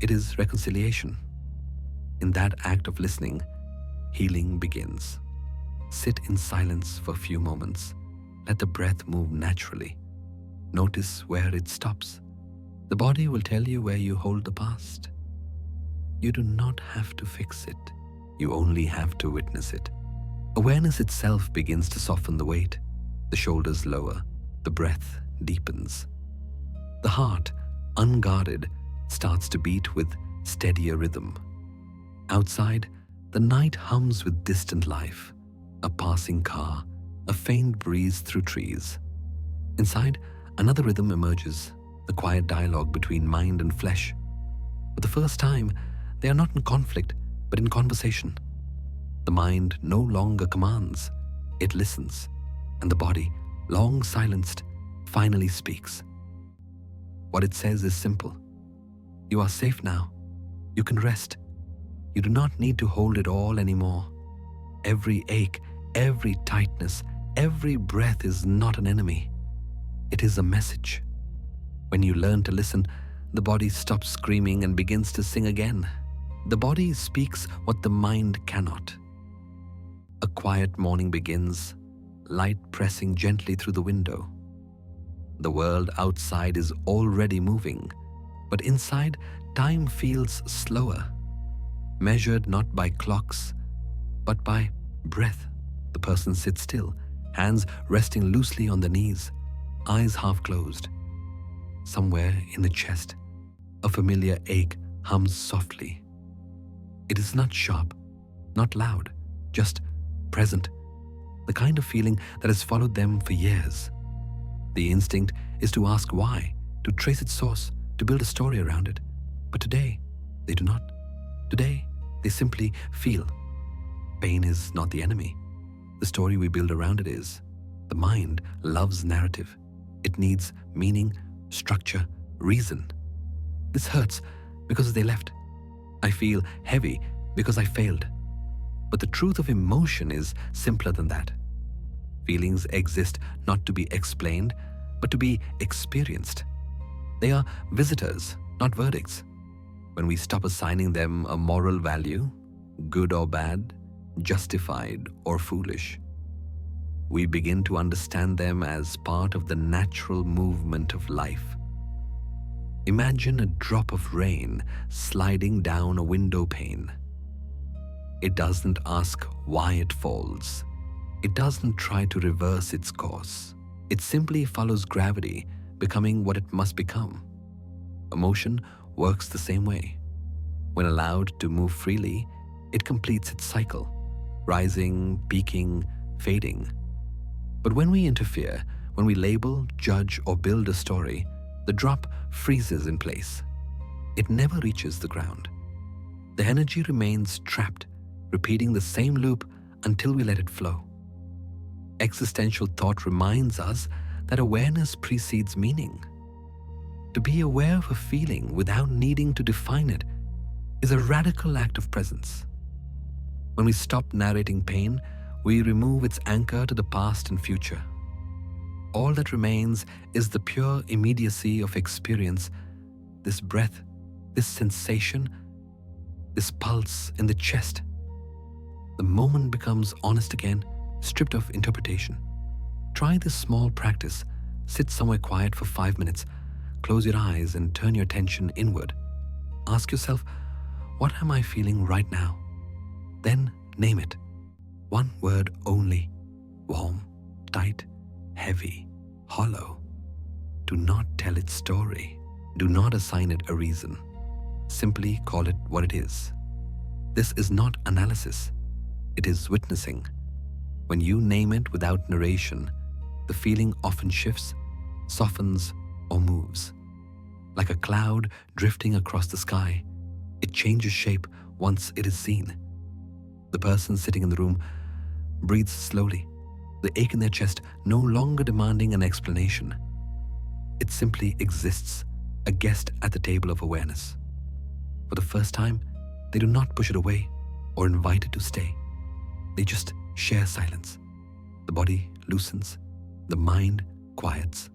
it is reconciliation. In that act of listening, healing begins. Sit in silence for a few moments. Let the breath move naturally. Notice where it stops. The body will tell you where you hold the past. You do not have to fix it. You only have to witness it. Awareness itself begins to soften the weight. The shoulders lower. The breath deepens. The heart, unguarded, starts to beat with steadier rhythm. Outside, the night hums with distant life. A passing car, a faint breeze through trees. Inside, another rhythm emerges, the quiet dialogue between mind and flesh. For the first time, they are not in conflict, but in conversation. The mind no longer commands, it listens, and the body, long silenced, finally speaks. What it says is simple. You are safe now. You can rest. You do not need to hold it all anymore. Every ache, every tightness, every breath is not an enemy. It is a message. When you learn to listen, the body stops screaming and begins to sing again. The body speaks what the mind cannot. A quiet morning begins, light pressing gently through the window. The world outside is already moving, but inside, time feels slower, measured not by clocks, but by breath. The person sits still, hands resting loosely on the knees, eyes half closed. Somewhere in the chest, a familiar ache hums softly. It is not sharp, not loud, just present, the kind of feeling that has followed them for years. The instinct is to ask why, to trace its source, to build a story around it. But today, they do not. Today, they simply feel. Pain is not the enemy. The story we build around it is. The mind loves narrative. It needs meaning, structure, reason. This hurts because they left. I feel heavy because I failed. But the truth of emotion is simpler than that. Feelings exist not to be explained, but to be experienced. They are visitors, not verdicts. When we stop assigning them a moral value, good or bad, justified or foolish, we begin to understand them as part of the natural movement of life. Imagine a drop of rain sliding down a window pane. It doesn't ask why it falls. It doesn't try to reverse its course. It simply follows gravity, becoming what it must become. Emotion works the same way. When allowed to move freely, it completes its cycle, rising, peaking, fading. But when we interfere, when we label, judge, or build a story, the drop freezes in place. It never reaches the ground. The energy remains trapped, repeating the same loop until we let it flow. Existential thought reminds us that awareness precedes meaning. To be aware of a feeling without needing to define it is a radical act of presence. When we stop narrating pain, we remove its anchor to the past and future. All that remains is the pure immediacy of experience, this breath, this sensation, this pulse in the chest. The moment becomes honest again, stripped of interpretation. Try this small practice. Sit somewhere quiet for 5 minutes. Close your eyes and turn your attention inward. Ask yourself, what am I feeling right now? Then name it. One word only. Warm, tight, heavy, hollow. Do not tell its story. Do not assign it a reason. Simply call it what it is. This is not analysis. It is witnessing. When you name it without narration, the feeling often shifts, softens, or moves. Like a cloud drifting across the sky, it changes shape once it is seen. The person sitting in the room breathes slowly, the ache in their chest no longer demanding an explanation. It simply exists, a guest at the table of awareness. For the first time, they do not push it away or invite it to stay. They just share silence. The body loosens, the mind quiets.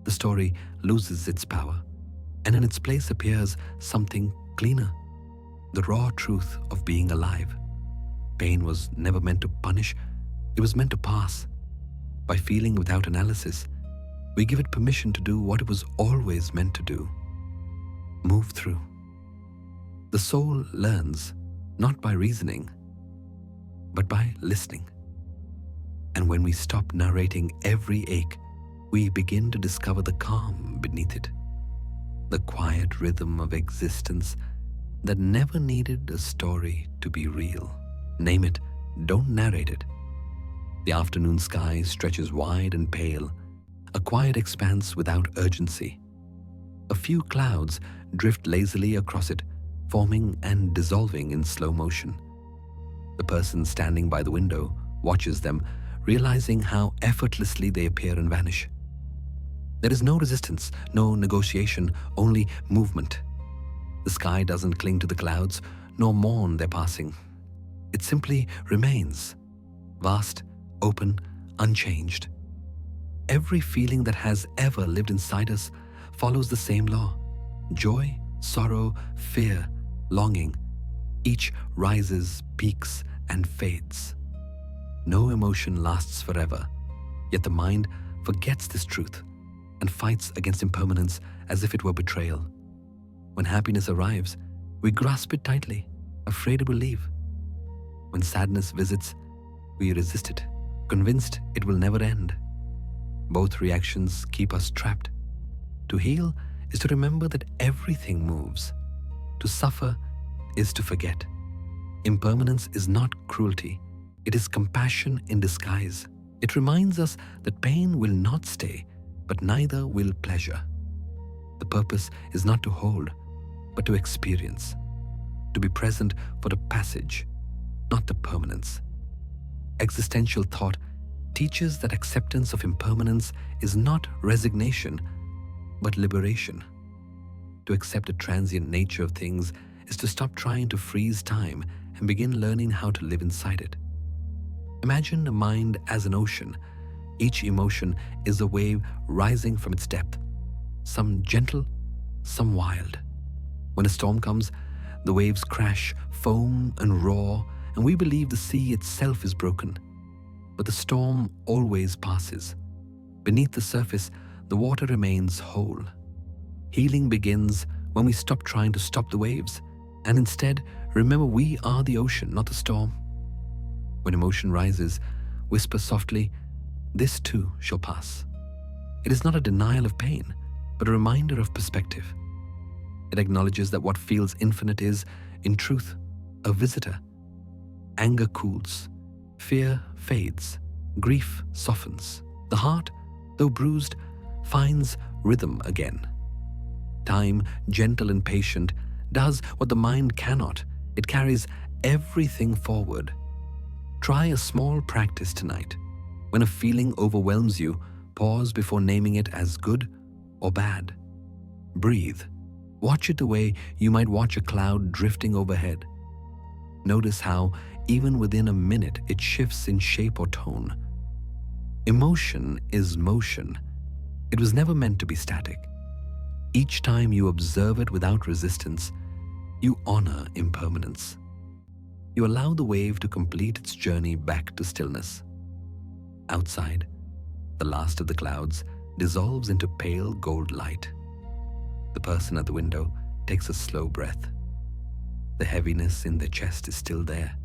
The story loses its power, and in its place appears something cleaner, the raw truth of being alive. Pain was never meant to punish, it was meant to pass. By feeling without analysis, we give it permission to do what it was always meant to do: move through. The soul learns not by reasoning, but by listening. And when we stop narrating every ache, we begin to discover the calm beneath it, the quiet rhythm of existence that never needed a story to be real. Name it, don't narrate it. The afternoon sky stretches wide and pale, a quiet expanse without urgency. A few clouds drift lazily across it, forming and dissolving in slow motion. The person standing by the window watches them, realizing how effortlessly they appear and vanish. There is no resistance, no negotiation, only movement. The sky doesn't cling to the clouds, nor mourn their passing. It simply remains, vast, open, unchanged. Every feeling that has ever lived inside us follows the same law. Joy, sorrow, fear, longing. Each rises, peaks, and fades. No emotion lasts forever, yet the mind forgets this truth and fights against impermanence as if it were betrayal. When happiness arrives, we grasp it tightly, afraid it will leave. When sadness visits, we resist it, convinced it will never end. Both reactions keep us trapped. To heal is to remember that everything moves. To suffer is to forget. Impermanence is not cruelty. It is compassion in disguise. It reminds us that pain will not stay, but neither will pleasure. The purpose is not to hold, but to experience. To be present for the passage, not the permanence. Existential thought teaches that acceptance of impermanence is not resignation, but liberation. To accept the transient nature of things is to stop trying to freeze time and begin learning how to live inside it. Imagine the mind as an ocean. Each emotion is a wave rising from its depth, some gentle, some wild. When a storm comes, the waves crash, foam and roar, and we believe the sea itself is broken. But the storm always passes. Beneath the surface, the water remains whole. Healing begins when we stop trying to stop the waves and instead remember we are the ocean, not the storm. When emotion rises, whisper softly, "This too shall pass." It is not a denial of pain, but a reminder of perspective. It acknowledges that what feels infinite is, in truth, a visitor. Anger cools, fear fades, grief softens. The heart, though bruised, finds rhythm again. Time, gentle and patient, does what the mind cannot. It carries everything forward. Try a small practice tonight. When a feeling overwhelms you, pause before naming it as good or bad. Breathe. Watch it the way you might watch a cloud drifting overhead. Notice how, even within a minute, it shifts in shape or tone. Emotion is motion. It was never meant to be static. Each time you observe it without resistance, you honor impermanence. You allow the wave to complete its journey back to stillness. Outside, the last of the clouds dissolves into pale gold light. The person at the window takes a slow breath. The heaviness in their chest is still there,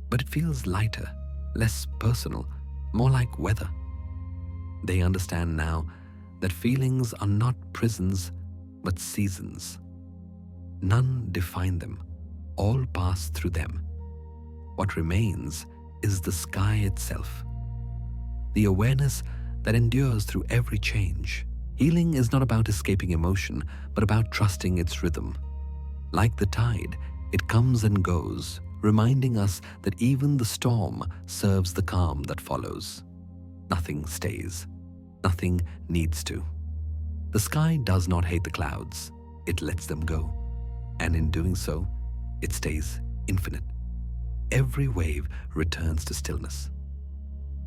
but it feels lighter, less personal, more like weather. They understand now that feelings are not prisons, but seasons. None define them, all pass through them. What remains is the sky itself, the awareness that endures through every change. Healing is not about escaping emotion, but about trusting its rhythm. Like the tide, it comes and goes, reminding us that even the storm serves the calm that follows. Nothing stays. Nothing needs to. The sky does not hate the clouds. It lets them go. And in doing so, it stays infinite. Every wave returns to stillness.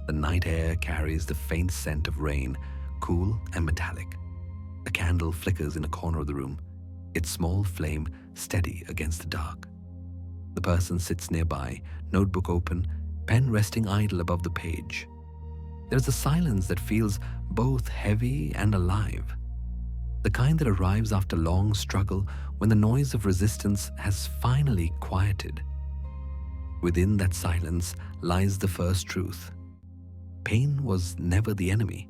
The night air carries the faint scent of rain, cool and metallic. A candle flickers in a corner of the room, its small flame steady against the dark. The person sits nearby, notebook open, pen resting idle above the page. There is a silence that feels both heavy and alive, the kind that arrives after long struggle when the noise of resistance has finally quieted. Within that silence lies the first truth. Pain was never the enemy.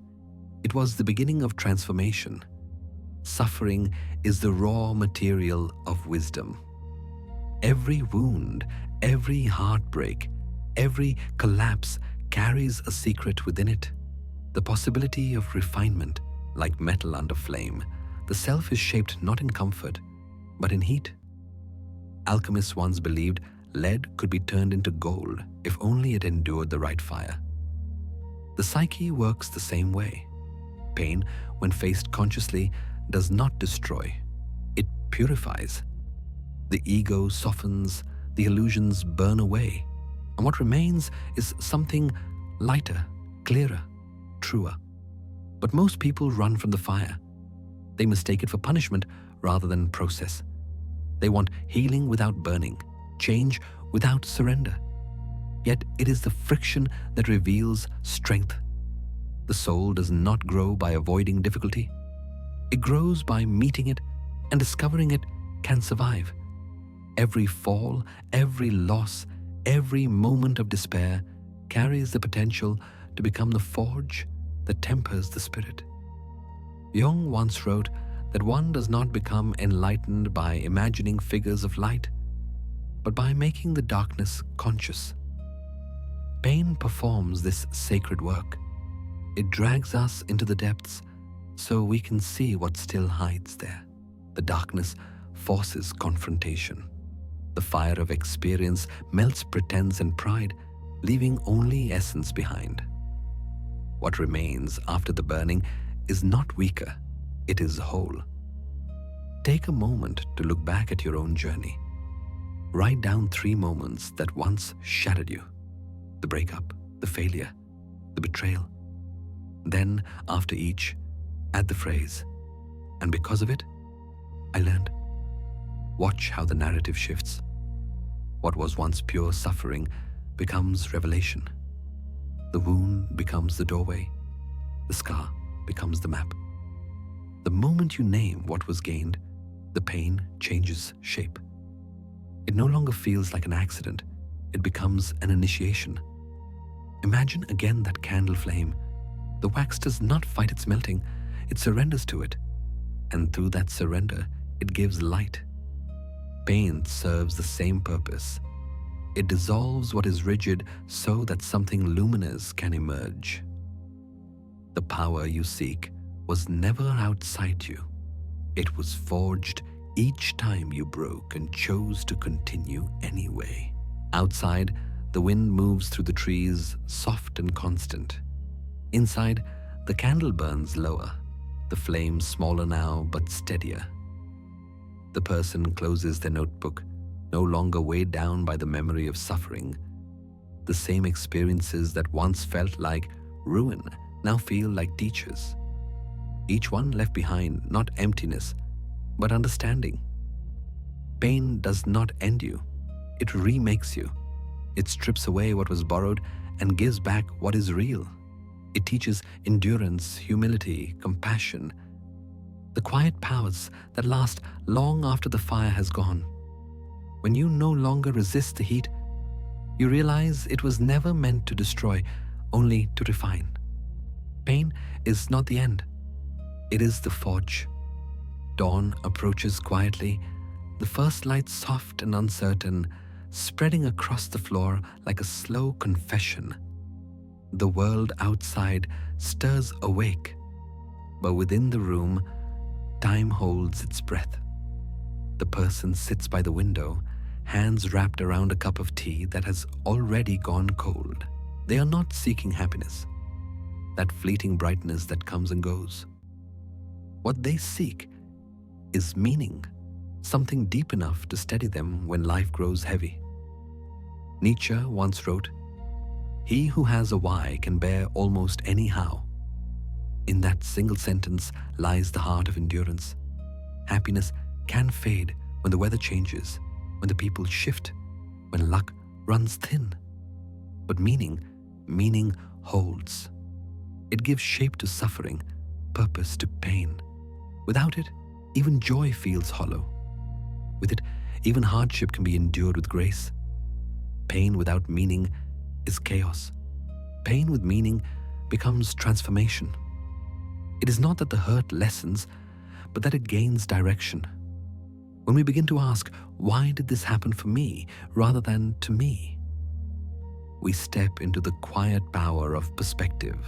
It was the beginning of transformation. Suffering is the raw material of wisdom. Every wound, every heartbreak, every collapse carries a secret within it. The possibility of refinement, like metal under flame. The self is shaped not in comfort, but in heat. Alchemists once believed lead could be turned into gold if only it endured the right fire. The psyche works the same way. Pain, when faced consciously, does not destroy. It purifies. The ego softens, the illusions burn away, and what remains is something lighter, clearer, truer. But most people run from the fire. They mistake it for punishment rather than process. They want healing without burning, change without surrender. Yet it is the friction that reveals strength. The soul does not grow by avoiding difficulty. It grows by meeting it and discovering it can survive. Every fall, every loss, every moment of despair carries the potential to become the forge that tempers the spirit. Jung once wrote that one does not become enlightened by imagining figures of light, but by making the darkness conscious. Pain performs this sacred work. It drags us into the depths so we can see what still hides there. The darkness forces confrontation. The fire of experience melts pretense and pride, leaving only essence behind. What remains after the burning is not weaker, it is whole. Take a moment to look back at your own journey. Write down 3 moments that once shattered you: the breakup, the failure, the betrayal. Then, after each, add the phrase, "And because of it, I learned." Watch how the narrative shifts. What was once pure suffering becomes revelation. The wound becomes the doorway. The scar becomes the map. The moment you name what was gained, the pain changes shape. It no longer feels like an accident. It becomes an initiation. Imagine again that candle flame. The wax does not fight its melting. It surrenders to it. And through that surrender, it gives light. Pain serves the same purpose. It dissolves what is rigid so that something luminous can emerge. The power you seek was never outside you. It was forged each time you broke and chose to continue anyway. Outside, the wind moves through the trees, soft and constant. Inside, the candle burns lower, the flame smaller now but steadier. The person closes their notebook, no longer weighed down by the memory of suffering. The same experiences that once felt like ruin now feel like teachers. Each one left behind not emptiness, but understanding. Pain does not end you. It remakes you. It strips away what was borrowed and gives back what is real. It teaches endurance, humility, compassion, the quiet powers that last long after the fire has gone. When you no longer resist the heat, you realize it was never meant to destroy, only to refine. Pain is not the end. It is the forge. Dawn approaches quietly, the first light soft and uncertain, spreading across the floor like a slow confession. The world outside stirs awake, but within the room, time holds its breath. The person sits by the window, hands wrapped around a cup of tea that has already gone cold. They are not seeking happiness, that fleeting brightness that comes and goes. What they seek is meaning, something deep enough to steady them when life grows heavy. Nietzsche once wrote, "He who has a why can bear almost any how." In that single sentence lies the heart of endurance. Happiness can fade when the weather changes, when the people shift, when luck runs thin. But meaning holds. It gives shape to suffering, purpose to pain. Without it, even joy feels hollow. With it, even hardship can be endured with grace. Pain without meaning is chaos. Pain with meaning becomes transformation. It is not that the hurt lessens, but that it gains direction. When we begin to ask, why did this happen for me rather than to me? We step into the quiet power of perspective.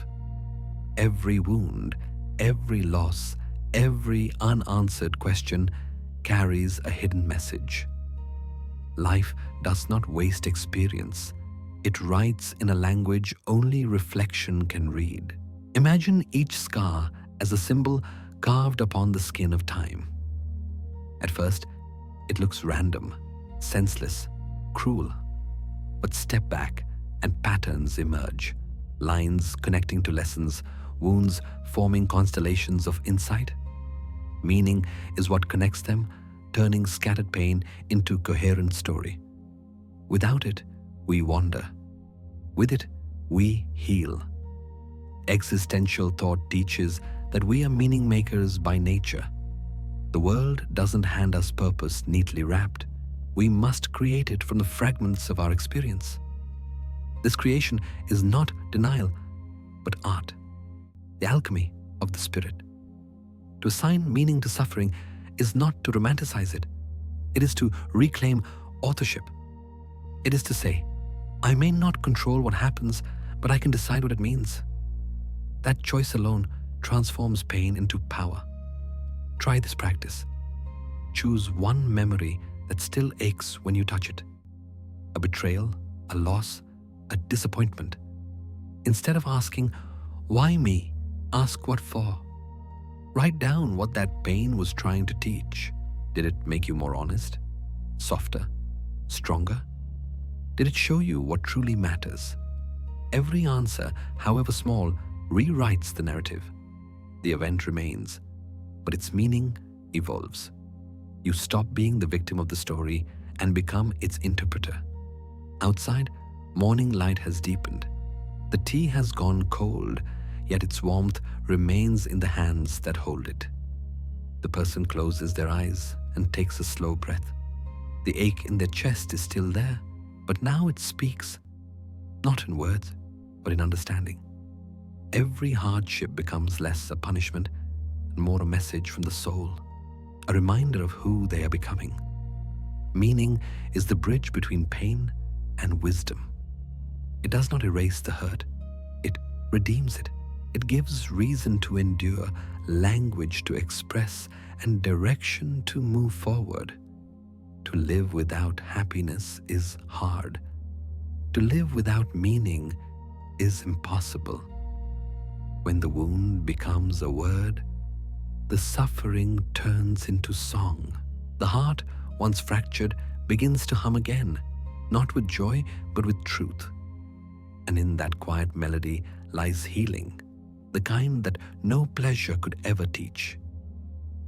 Every wound, every loss, every unanswered question carries a hidden message. Life does not waste experience. It writes in a language only reflection can read. Imagine each scar as a symbol carved upon the skin of time. At first, it looks random, senseless, cruel. But step back and patterns emerge. Lines connecting to lessons, wounds forming constellations of insight. Meaning is what connects them, turning scattered pain into coherent story. Without it, we wander. With it, we heal. Existential thought teaches that we are meaning makers by nature. The world doesn't hand us purpose neatly wrapped. We must create it from the fragments of our experience. This creation is not denial, but art, the alchemy of the spirit. To assign meaning to suffering is not to romanticize it. It is to reclaim authorship. It is to say, I may not control what happens, but I can decide what it means. That choice alone transforms pain into power. Try this practice. Choose one memory that still aches when you touch it. A betrayal, a loss, a disappointment. Instead of asking, why me? Ask what for. Write down what that pain was trying to teach. Did it make you more honest, softer, stronger? Did it show you what truly matters? Every answer, however small, rewrites the narrative. The event remains, but its meaning evolves. You stop being the victim of the story and become its interpreter. Outside, morning light has deepened. The tea has gone cold, yet its warmth remains in the hands that hold it. The person closes their eyes and takes a slow breath. The ache in their chest is still there, but now it speaks, not in words, but in understanding. Every hardship becomes less a punishment and more a message from the soul, a reminder of who they are becoming. Meaning is the bridge between pain and wisdom. It does not erase the hurt, it redeems it. It gives reason to endure, language to express, and direction to move forward. To live without happiness is hard. To live without meaning is impossible. When the wound becomes a word, the suffering turns into song. The heart, once fractured, begins to hum again, not with joy, but with truth. And in that quiet melody lies healing, the kind that no pleasure could ever teach.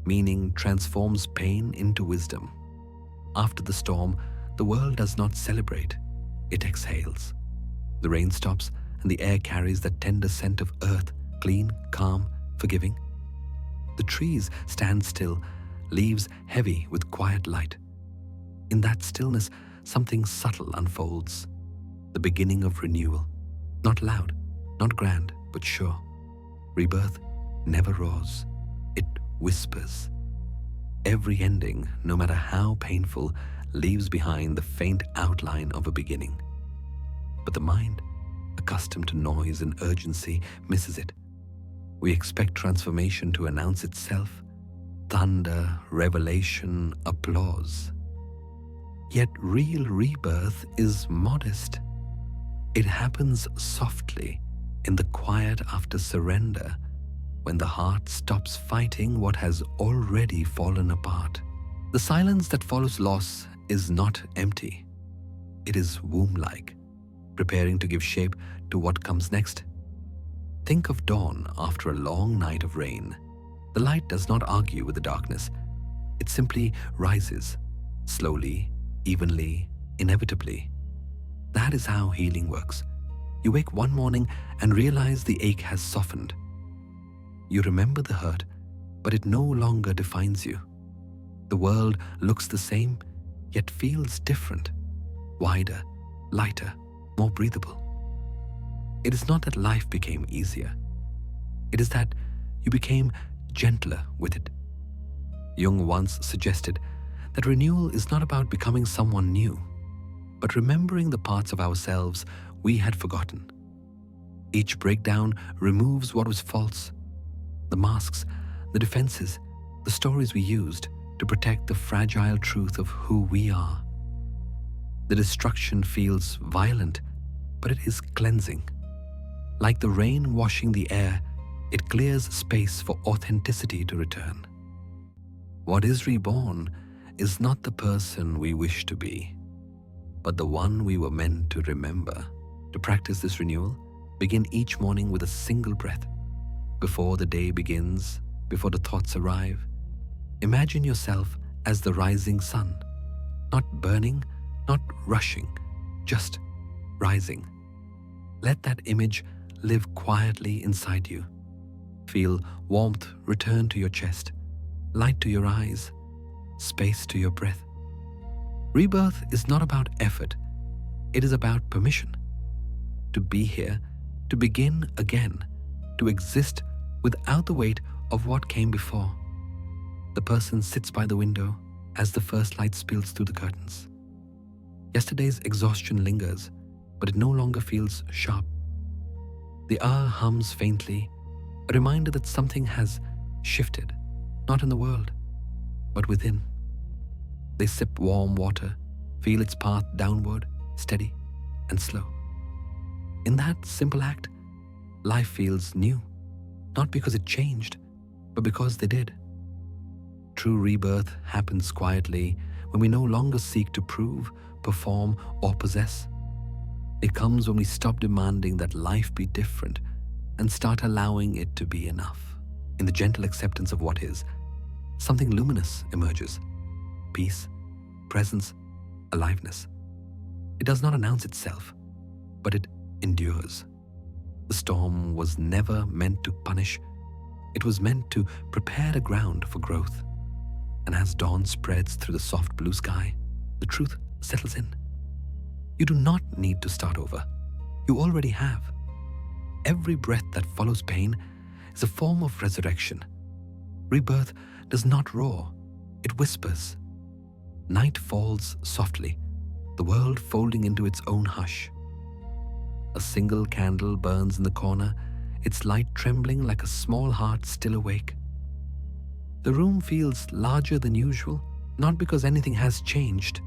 Meaning transforms pain into wisdom. After the storm, the world does not celebrate, it exhales. The rain stops and the air carries that tender scent of earth, clean, calm, forgiving. The trees stand still, leaves heavy with quiet light. In that stillness, something subtle unfolds, the beginning of renewal. Not loud, not grand, but sure. Rebirth never roars, it whispers. Every ending, no matter how painful, leaves behind the faint outline of a beginning. But the mind, accustomed to noise and urgency, misses it. We expect transformation to announce itself, thunder, revelation, applause. Yet real rebirth is modest. It happens softly, in the quiet after surrender, when the heart stops fighting what has already fallen apart. The silence that follows loss is not empty. It is womb-like, preparing to give shape to what comes next. Think of dawn after a long night of rain. The light does not argue with the darkness. It simply rises, slowly, evenly, inevitably. That is how healing works. You wake one morning and realize the ache has softened. You remember the hurt, but it no longer defines you. The world looks the same, yet feels different, wider, lighter, more breathable. It is not that life became easier. It is that you became gentler with it. Jung once suggested that renewal is not about becoming someone new, but remembering the parts of ourselves we had forgotten. Each breakdown removes what was false, the masks, the defenses, the stories we used to protect the fragile truth of who we are. The destruction feels violent, but it is cleansing. Like the rain washing the air, it clears space for authenticity to return. What is reborn is not the person we wish to be, but the one we were meant to remember. To practice this renewal, begin each morning with a single breath. Before the day begins, before the thoughts arrive, imagine yourself as the rising sun, not burning, not rushing, just rising. Let that image live quietly inside you. Feel warmth return to your chest, light to your eyes, space to your breath. Rebirth is not about effort, it is about permission. To be here, to begin again, to exist without the weight of what came before. The person sits by the window as the first light spills through the curtains. Yesterday's exhaustion lingers, but it no longer feels sharp. The hour hums faintly, a reminder that something has shifted, not in the world, but within. They sip warm water, feel its path downward, steady and slow. In that simple act, life feels new, not because it changed, but because they did. True rebirth happens quietly when we no longer seek to prove, perform, or possess. It comes when we stop demanding that life be different and start allowing it to be enough. In the gentle acceptance of what is, something luminous emerges. peace, presence, aliveness. It does not announce itself, but it endures. The storm was never meant to punish. It was meant to prepare the ground for growth. And as dawn spreads through the soft blue sky, the truth settles in. You do not need to start over. You already have. Every breath that follows pain is a form of resurrection. Rebirth does not roar, it whispers. Night falls softly, the world folding into its own hush. A single candle burns in the corner, its light trembling like a small heart still awake. The room feels larger than usual, not because anything has changed,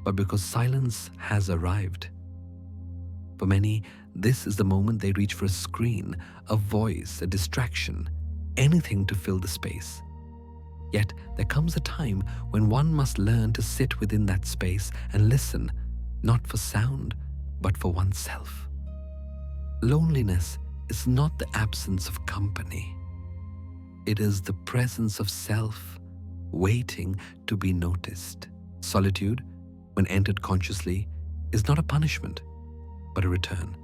but because silence has arrived. For many, this is the moment they reach for a screen, a voice, a distraction, anything to fill the space. Yet there comes a time when one must learn to sit within that space and listen, not for sound, but for oneself. Loneliness is not the absence of company. It is the presence of self, waiting to be noticed. Solitude, when entered consciously, is not a punishment, but a return.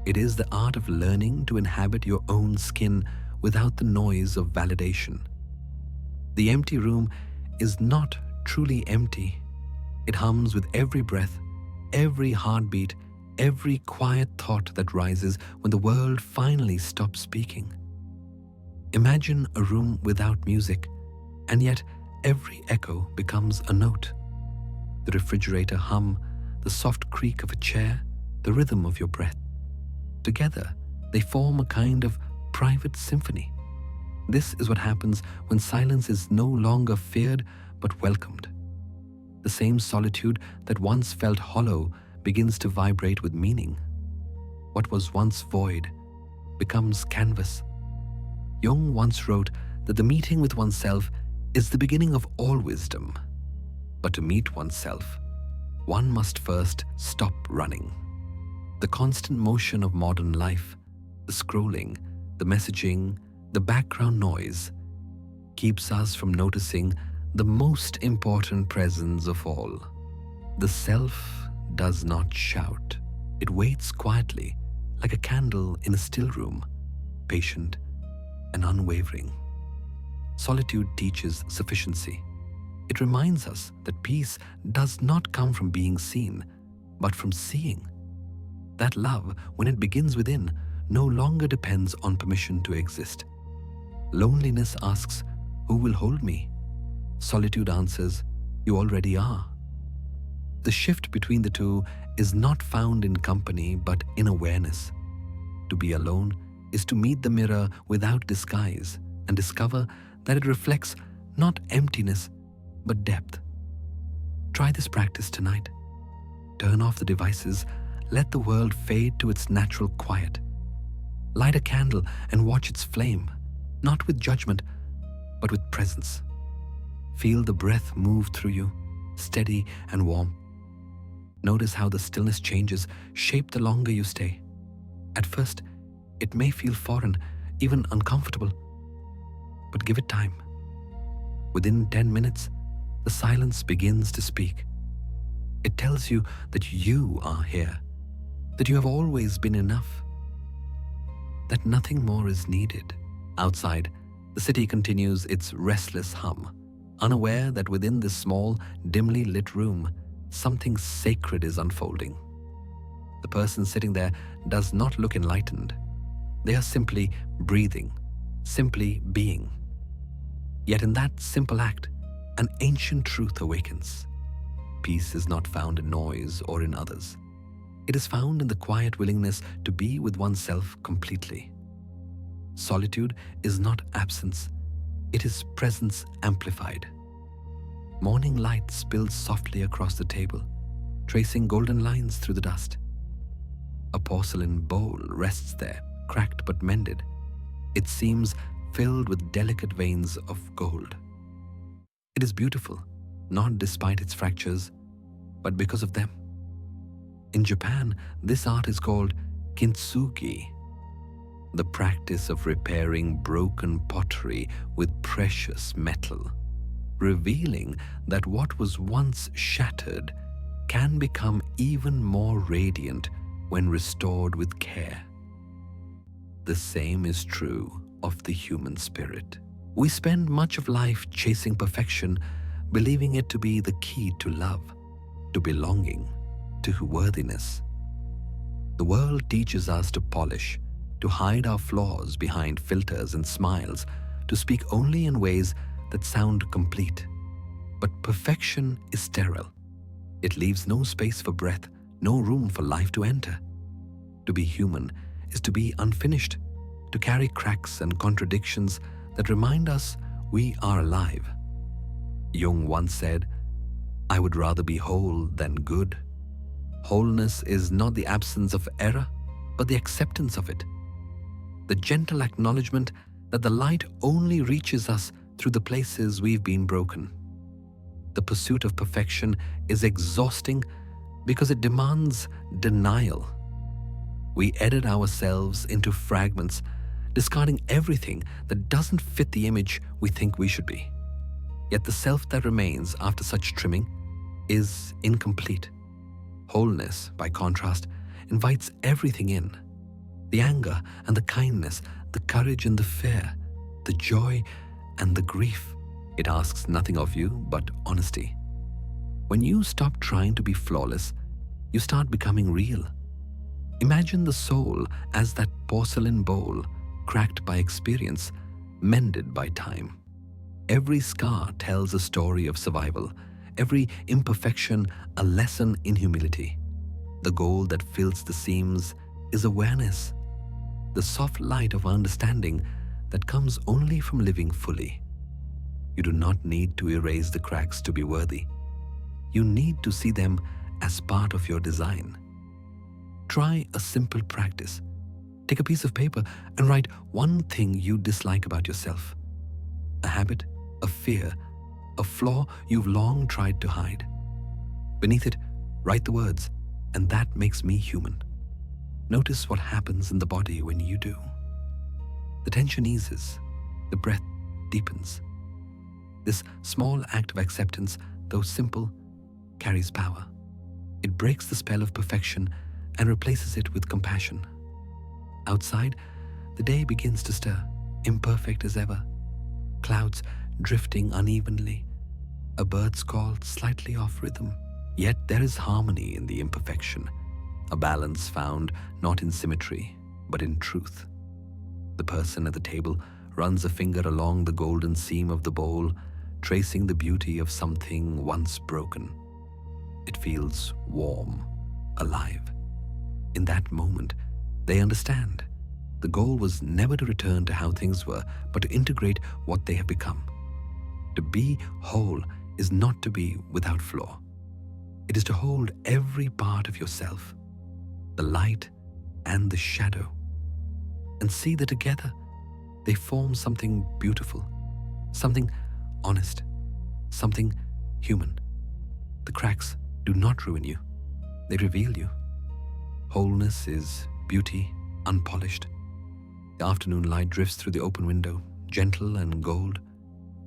It is the art of learning to inhabit your own skin without the noise of validation. The empty room is not truly empty. It hums with every breath, every heartbeat, every quiet thought that rises when the world finally stops speaking. Imagine a room without music, and yet every echo becomes a note. The refrigerator hum, the soft creak of a chair, the rhythm of your breath. Together, they form a kind of private symphony. This is what happens when silence is no longer feared but welcomed. The same solitude that once felt hollow begins to vibrate with meaning. What was once void becomes canvas. Jung once wrote that the meeting with oneself is the beginning of all wisdom. But to meet oneself, one must first stop running. The constant motion of modern life, the scrolling, the messaging, the background noise, keeps us from noticing the most important presence of all. The self does not shout. It waits quietly, like a candle in a still room, patient and unwavering. Solitude teaches sufficiency. It reminds us that peace does not come from being seen, but from seeing. That love, when it begins within, no longer depends on permission to exist. Loneliness asks, "Who will hold me?" Solitude answers, "You already are." The shift between the two is not found in company but in awareness. To be alone is to meet the mirror without disguise and discover that it reflects not emptiness but depth. Try this practice tonight. Turn off the devices, let the world fade to its natural quiet. Light a candle and watch its flame, not with judgment, but with presence. Feel the breath move through you, steady and warm. Notice how the stillness changes shape the longer you stay. At first, it may feel foreign, even uncomfortable, but give it time. Within 10 minutes, the silence begins to speak. It tells you that you are here, that you have always been enough, that nothing more is needed. Outside, the city continues its restless hum, unaware that within this small, dimly lit room, something sacred is unfolding. The person sitting there does not look enlightened. They are simply breathing, simply being. Yet in that simple act, an ancient truth awakens. Peace is not found in noise or in others. It is found in the quiet willingness to be with oneself completely. Solitude is not absence, it is presence amplified. Morning light spills softly across the table, tracing golden lines through the dust. A porcelain bowl rests there, cracked but mended. It seems filled with delicate veins of gold. It is beautiful, not despite its fractures, but because of them. In Japan, this art is called kintsugi, the practice of repairing broken pottery with precious metal. revealing that what was once shattered can become even more radiant when restored with care. The same is true of the human spirit. We spend much of life chasing perfection, believing it to be the key to love, to belonging, to worthiness. The world teaches us to polish, to hide our flaws behind filters and smiles, to speak only in ways that sound complete. But perfection is sterile. It leaves no space for breath, no room for life to enter. To be human is to be unfinished, to carry cracks and contradictions that remind us we are alive. Jung once said, "I would rather be whole than good." Wholeness is not the absence of error, but the acceptance of it. The gentle acknowledgement that the light only reaches us through the places we've been broken. The pursuit of perfection is exhausting because it demands denial. We edit ourselves into fragments, discarding everything that doesn't fit the image we think we should be. Yet the self that remains after such trimming is incomplete. Wholeness, by contrast, invites everything in. The anger and the kindness, the courage and the fear, the joy and the grief. It asks nothing of you but honesty. When you stop trying to be flawless, you start becoming real. Imagine the soul as that porcelain bowl, cracked by experience, mended by time. Every scar tells a story of survival, every imperfection a lesson in humility. The gold that fills the seams is awareness, the soft light of understanding that comes only from living fully. You do not need to erase the cracks to be worthy. You need to see them as part of your design. Try a simple practice. Take a piece of paper and write one thing you dislike about yourself. A habit, a fear, a flaw you've long tried to hide. Beneath it, write the words, "And that makes me human." Notice what happens in the body when you do. The tension eases, the breath deepens. This small act of acceptance, though simple, carries power. It breaks the spell of perfection and replaces it with compassion. Outside, the day begins to stir, imperfect as ever. Clouds drifting unevenly, a bird's call slightly off rhythm. Yet there is harmony in the imperfection, a balance found not in symmetry, but in truth. The person at the table runs a finger along the golden seam of the bowl, tracing the beauty of something once broken. It feels warm, alive. In that moment, they understand. The goal was never to return to how things were, but to integrate what they have become. To be whole is not to be without flaw. It is to hold every part of yourself, the light and the shadow, and see that together they form something beautiful, something honest, something human. The cracks do not ruin you, they reveal you. Wholeness is beauty unpolished. The afternoon light drifts through the open window, gentle and gold.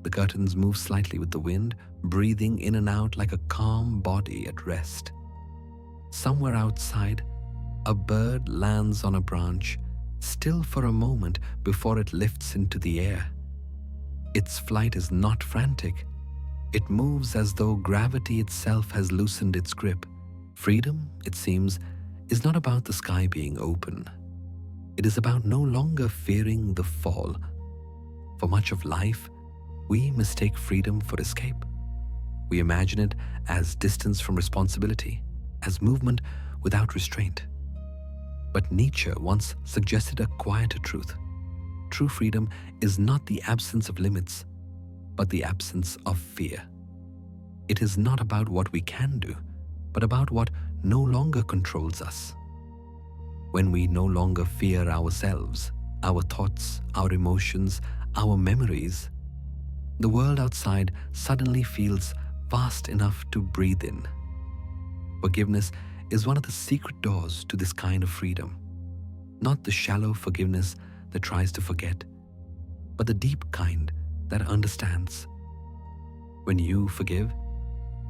The curtains move slightly with the wind, breathing in and out like a calm body at rest. Somewhere outside, a bird lands on a branch, still for a moment before it lifts into the air. Its flight is not frantic. It moves as though gravity itself has loosened its grip. Freedom, it seems, is not about the sky being open. It is about no longer fearing the fall. For much of life, we mistake freedom for escape. We imagine it as distance from responsibility, as movement without restraint. But Nietzsche once suggested a quieter truth. True freedom is not the absence of limits, but the absence of fear. It is not about what we can do, but about what no longer controls us. When we no longer fear ourselves, our thoughts, our emotions, our memories, the world outside suddenly feels vast enough to breathe in. Forgiveness is one of the secret doors to this kind of freedom. Not the shallow forgiveness that tries to forget, but the deep kind that understands. When you forgive,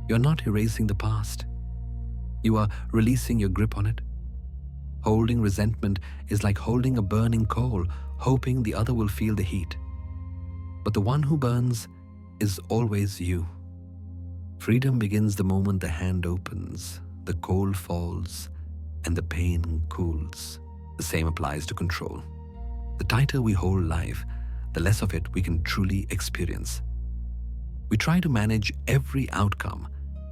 you're not erasing the past. You are releasing your grip on it. Holding resentment is like holding a burning coal, hoping the other will feel the heat. But the one who burns is always you. Freedom begins the moment the hand opens, the coal falls, and the pain cools. The same applies to control. The tighter we hold life, the less of it we can truly experience. We try to manage every outcome,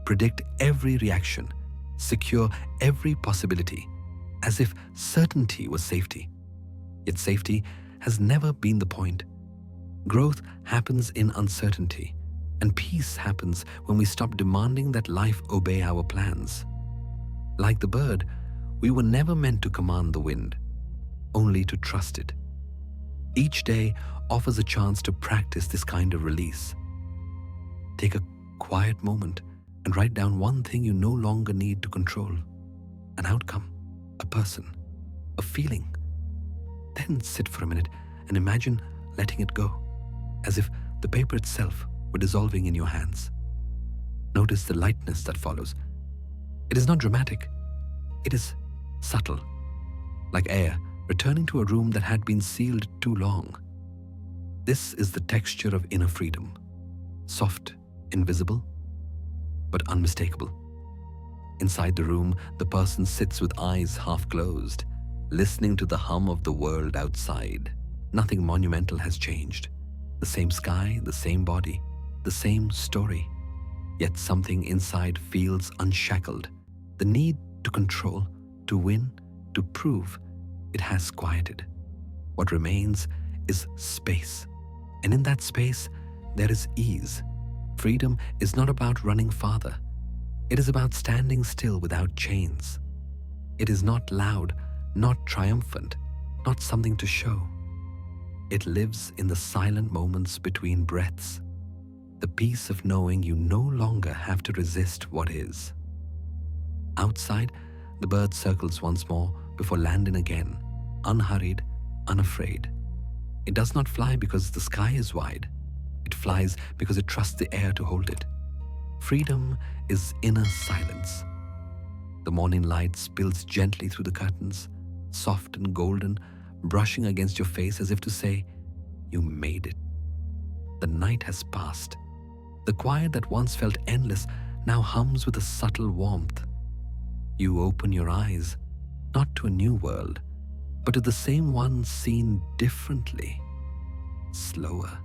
predict every reaction, secure every possibility, as if certainty was safety. Yet safety has never been the point. Growth happens in uncertainty, and peace happens when we stop demanding that life obey our plans. Like the bird, we were never meant to command the wind, only to trust it. Each day offers a chance to practice this kind of release. Take a quiet moment and write down one thing you no longer need to control. An outcome, a person, a feeling. Then sit for a minute and imagine letting it go, as if the paper itself were dissolving in your hands. Notice the lightness that follows. It is not dramatic. It is subtle, like air returning to a room that had been sealed too long. This is the texture of inner freedom. Soft, invisible, but unmistakable. Inside the room, the person sits with eyes half closed, listening to the hum of the world outside. Nothing monumental has changed. The same sky, the same body, the same story. Yet something inside feels unshackled. The need to control, to win, to prove, it has quieted. What remains is space. And in that space, there is ease. Freedom is not about running farther. It is about standing still without chains. It is not loud, not triumphant, not something to show. It lives in the silent moments between breaths, the peace of knowing you no longer have to resist what is. Outside, the bird circles once more before landing again, unhurried, unafraid. It does not fly because the sky is wide. It flies because it trusts the air to hold it. Freedom is inner silence. The morning light spills gently through the curtains, soft and golden, brushing against your face as if to say, you made it. The night has passed. The quiet that once felt endless now hums with a subtle warmth. You open your eyes, not to a new world, but to the same one seen differently, slower,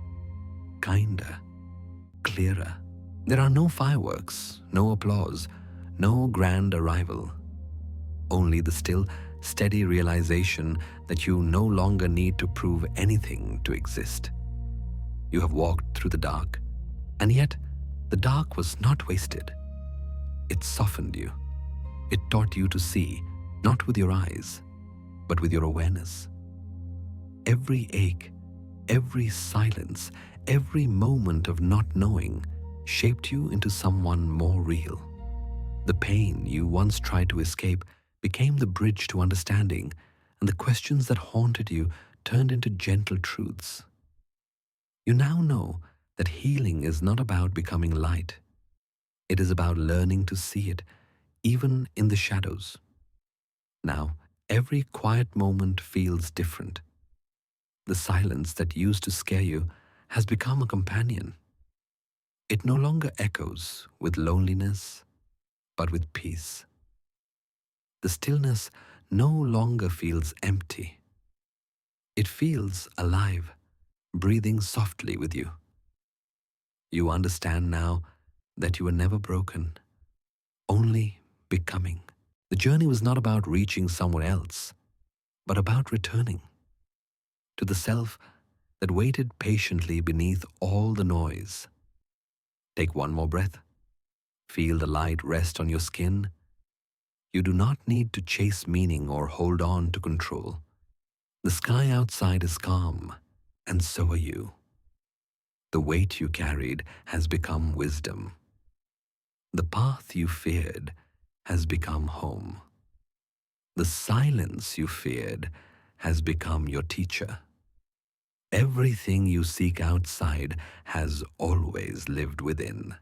kinder, clearer. There are no fireworks, no applause, no grand arrival. Only the still, steady realization that you no longer need to prove anything to exist. You have walked through the dark, and yet the dark was not wasted. It softened you. It taught you to see, not with your eyes, but with your awareness. Every ache, every silence, every moment of not knowing shaped you into someone more real. The pain you once tried to escape became the bridge to understanding, and the questions that haunted you turned into gentle truths. You now know that healing is not about becoming light. It is about learning to see it, even in the shadows. Now, every quiet moment feels different. The silence that used to scare you has become a companion. It no longer echoes with loneliness, but with peace. The stillness no longer feels empty. It feels alive, breathing softly with you. You understand now that you were never broken, only becoming. The journey was not about reaching somewhere else, but about returning to the self that waited patiently beneath all the noise. Take one more breath. Feel the light rest on your skin. You do not need to chase meaning or hold on to control. The sky outside is calm, and so are you. The weight you carried has become wisdom. The path you feared has become home. The silence you feared has become your teacher. Everything you seek outside has always lived within.